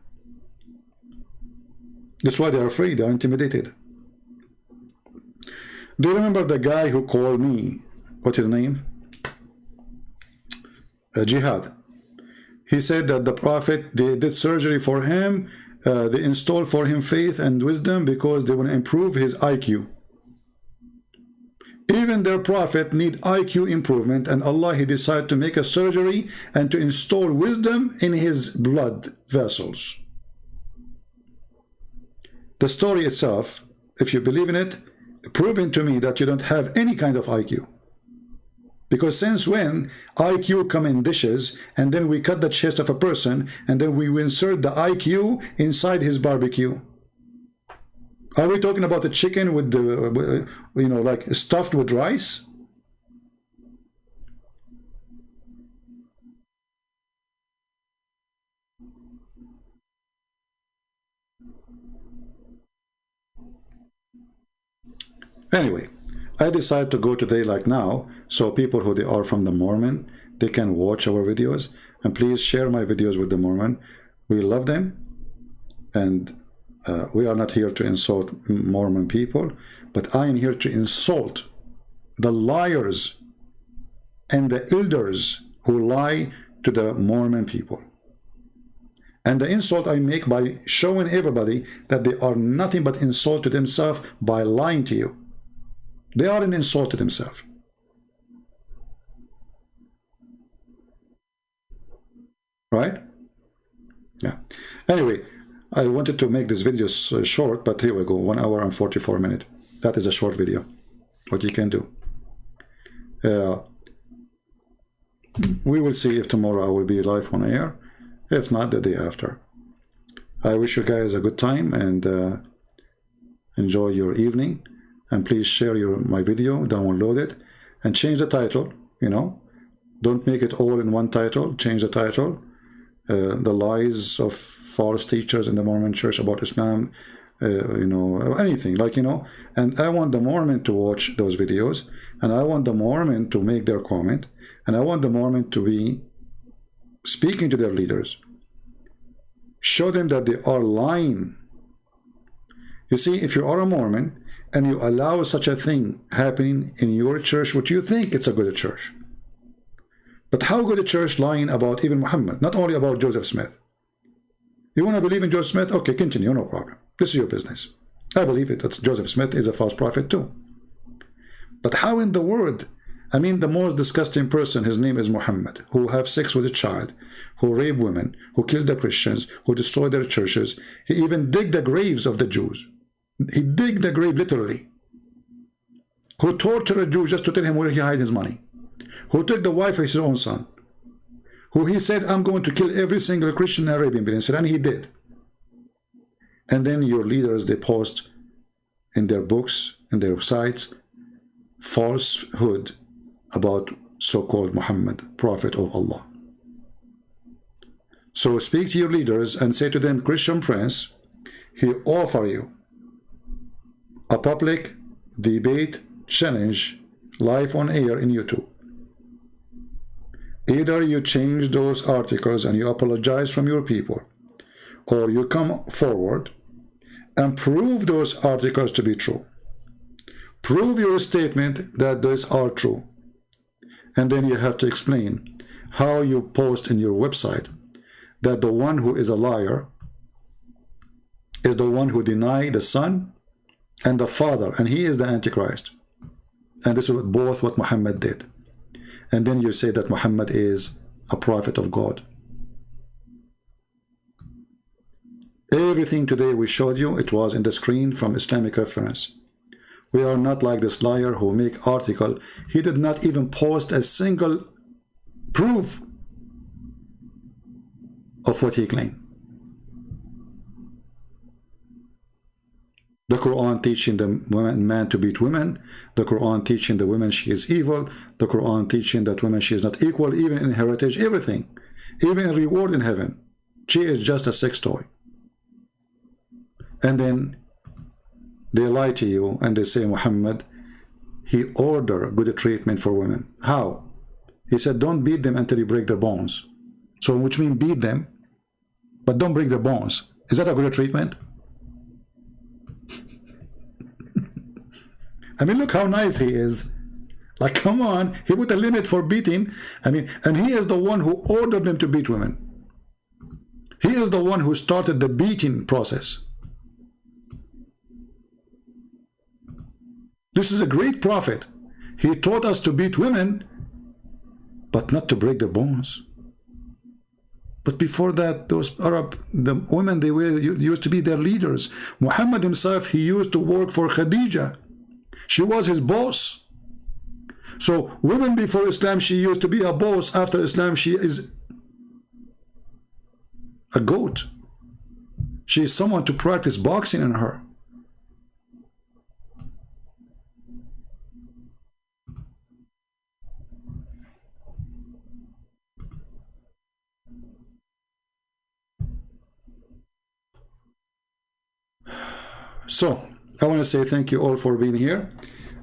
That's why they are afraid, they are intimidated. Do you remember the guy who called me? What's his name? Jihad. He said that the Prophet, they did surgery for him, they installed for him faith and wisdom because they want to improve his IQ. Even their Prophet need IQ improvement, and Allah, he decided to make a surgery and to install wisdom in his blood vessels. The story itself, if you believe in it, proving to me that you don't have any kind of IQ. Because since when IQ come in dishes, and then we cut the chest of a person, and then we insert the IQ inside his barbecue? Are we talking about the chicken with the, you know, like stuffed with rice? Anyway, I decided to go today like now, so people who they are from the Mormon, they can watch our videos, and please share my videos with the Mormon. We love them, and we are not here to insult Mormon people, but I am here to insult the liars and the elders who lie to the Mormon people. And the insult I make by showing everybody that they are nothing but insult to themselves by lying to you. They are an insult to themselves. Right? Yeah. Anyway, I wanted to make this video short, but here we go, 1 hour and 44 minutes. That is a short video. What you can do. We will see if tomorrow I will be live on air. If not, the day after. I wish you guys a good time and enjoy your evening. And please share my video, download it, and change the title, you know. Don't make it all in one title. Change the title. The lies of false teachers in the Mormon church about Islam, you know, anything, like, you know. And I want the Mormon to watch those videos, and I want the Mormon to make their comment, and I want the Mormon to be speaking to their leaders. Show them that they are lying. You see, if you are a Mormon, and you allow such a thing happening in your church, what you think it's a good church. But how good a church lying about even Muhammad, not only about Joseph Smith. You want to believe in Joseph Smith? Okay, continue, no problem. This is your business. I believe it, that Joseph Smith is a false prophet too. But how in the world? I mean, the most disgusting person, his name is Muhammad, who have sex with a child, who rape women, who killed the Christians, who destroyed their churches. He even digged the graves of the Jews. He digged the grave literally. Who tortured a Jew just to tell him where he hid his money. Who took the wife of his own son. Who he said, I'm going to kill every single Christian in Arabian Peninsula, and he did. And then your leaders, they post in their books, in their sites, falsehood about so-called Muhammad, prophet of Allah. So speak to your leaders and say to them, Christian Prince, he offer you a public debate challenge live on air in YouTube. Either you change those articles and you apologize from your people, or you come forward and prove those articles to be true. Prove your statement that those are true. And then you have to explain how you post in your website that the one who is a liar is the one who denied the Son and the Father, and he is the Antichrist. And this is both what Muhammad did. And then you say that Muhammad is a prophet of God. Everything today we showed you, it was in the screen from Islamic reference. We are not like this liar who make article. He did not even post a single proof of what he claimed. The Quran teaching the man to beat women. The Quran teaching the women she is evil. The Quran teaching that women she is not equal, even in heritage, everything. Even in reward in heaven. She is just a sex toy. And then they lie to you and they say, Muhammad, he ordered good treatment for women. How? He said, don't beat them until you break their bones. So which means beat them, but don't break their bones. Is that a good treatment? I mean, look how nice he is. Like, come on, he put a limit for beating. I mean, and he is the one who ordered them to beat women. He is the one who started the beating process. This is a great prophet. He taught us to beat women, but not to break their bones. But before that, those the women, they were used to be their leaders. Muhammad himself, he used to work for Khadija. She was his boss. So women before Islam, she used to be a boss. After Islam, she is a goat. She is someone to practice boxing in her. So, I want to say thank you all for being here.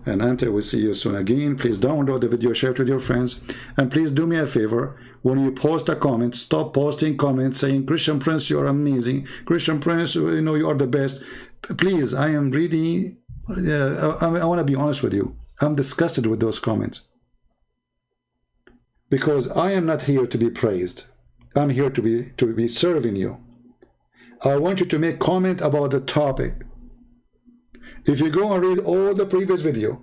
And until we see you soon again, please download the video, share it with your friends. And please do me a favor. When you post a comment, stop posting comments saying, Christian Prince, you are amazing. Christian Prince, you know, you are the best. Please, I am really, I want to be honest with you. I'm disgusted with those comments. Because I am not here to be praised. I'm here to be serving you. I want you to make comment about the topic. If you go and read all the previous video,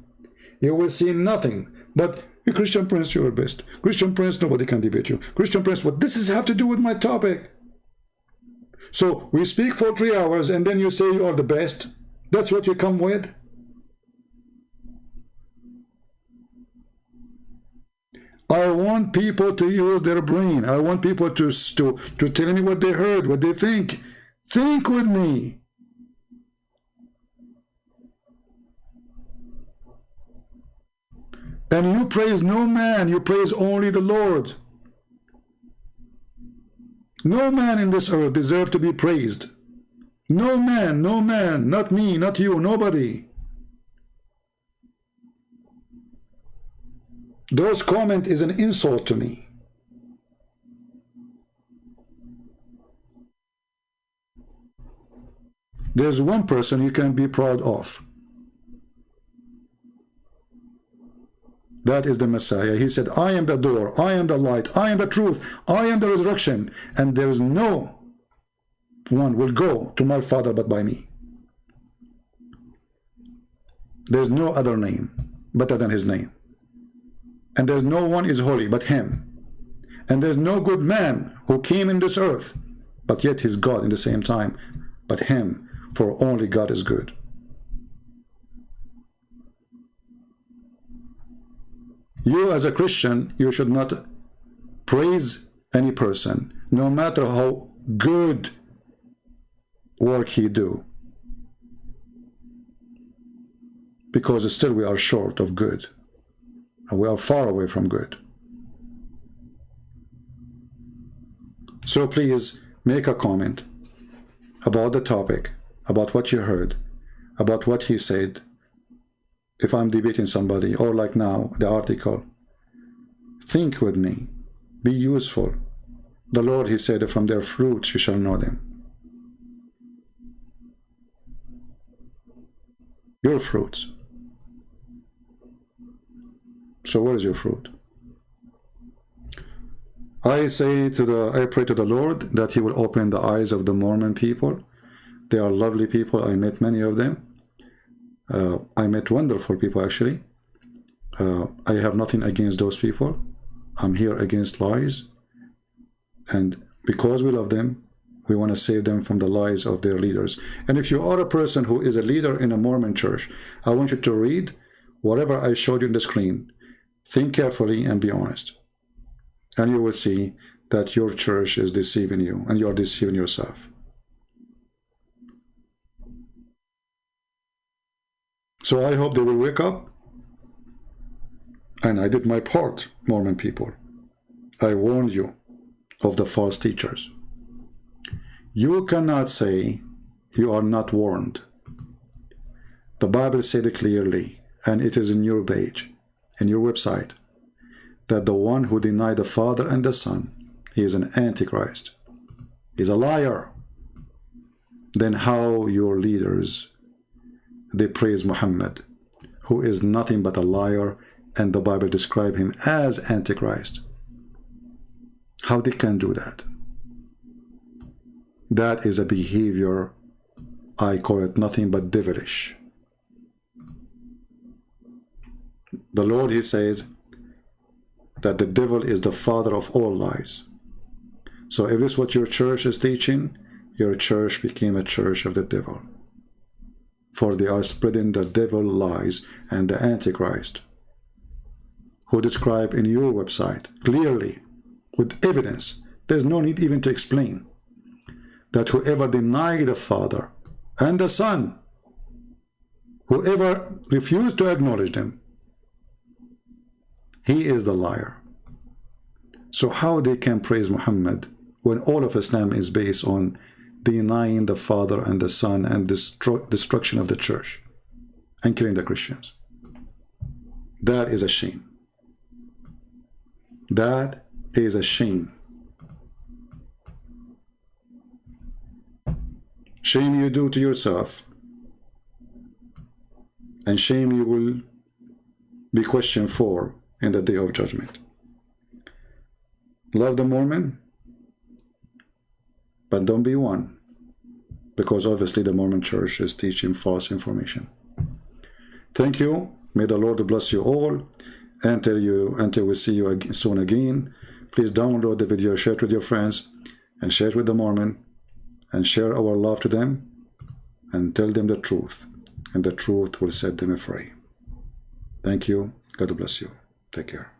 you will see nothing but Christian Prince, you are best. Christian Prince, nobody can debate you. Christian Prince, what does this have to do with my topic? So we speak for 3 hours and then you say you are the best. That's what you come with. I want people to use their brain. I want people to tell me what they heard, what they think. Think with me. And you praise no man, you praise only the Lord. No man in this earth deserves to be praised. No man, not me, not you, nobody. Those comment is an insult to me. There's one person you can be proud of. That is the Messiah. He said, I am the door, I am the light, I am the truth, I am the resurrection. And there is no one will go to my Father but by me. There's no other name better than his name. And there's no one is holy but him. And there's no good man who came in this earth, but yet he's God in the same time, but him, for only God is good. You as a Christian, you should not praise any person, no matter how good work he do, because still we are short of good, and we are far away from good. So please make a comment about the topic, about what you heard, about what he said. If I'm debating somebody, or like now, the article, think with me, be useful. The Lord, he said, from their fruits you shall know them. Your fruits. So where is your fruit? I pray to the Lord that he will open the eyes of the Mormon people. They are lovely people. I met many of them. I met wonderful people, actually. I have nothing against those people. I'm here against lies. And because we love them, we want to save them from the lies of their leaders. And if you are a person who is a leader in a Mormon church, I want you to read whatever I showed you on the screen. Think carefully and be honest. And you will see that your church is deceiving you, and you are deceiving yourself. So I hope they will wake up. And I did my part, Mormon people. I warned you of the false teachers. You cannot say you are not warned. The Bible said it clearly, and it is in your page, in your website, that the one who denied the Father and the Son, he is an Antichrist. He's a liar. Then how your leaders, they praise Muhammad, who is nothing but a liar, and the Bible describes him as Antichrist. How they can do that? That is a behavior, I call it nothing but devilish. The Lord, he says that the devil is the father of all lies. So if this is what your church is teaching, your church became a church of the devil. For they are spreading the devil lies and the Antichrist, who describe in your website clearly, with evidence, there's no need even to explain, that whoever denied the Father and the Son, whoever refused to acknowledge them, he is the liar. So how they can praise Muhammad when all of Islam is based on denying the Father and the Son and destruction of the church and killing the Christians? That is a shame. That is a shame. Shame you do to yourself, and shame you will be questioned for in the day of judgment. Love the Mormon, but don't be one, because obviously the Mormon church is teaching false information. Thank you. May the Lord bless you all. Until we see you soon again, please download the video, share it with your friends, and share it with the Mormon, and share our love to them, and tell them the truth, and the truth will set them free. Thank you. God bless you. Take care.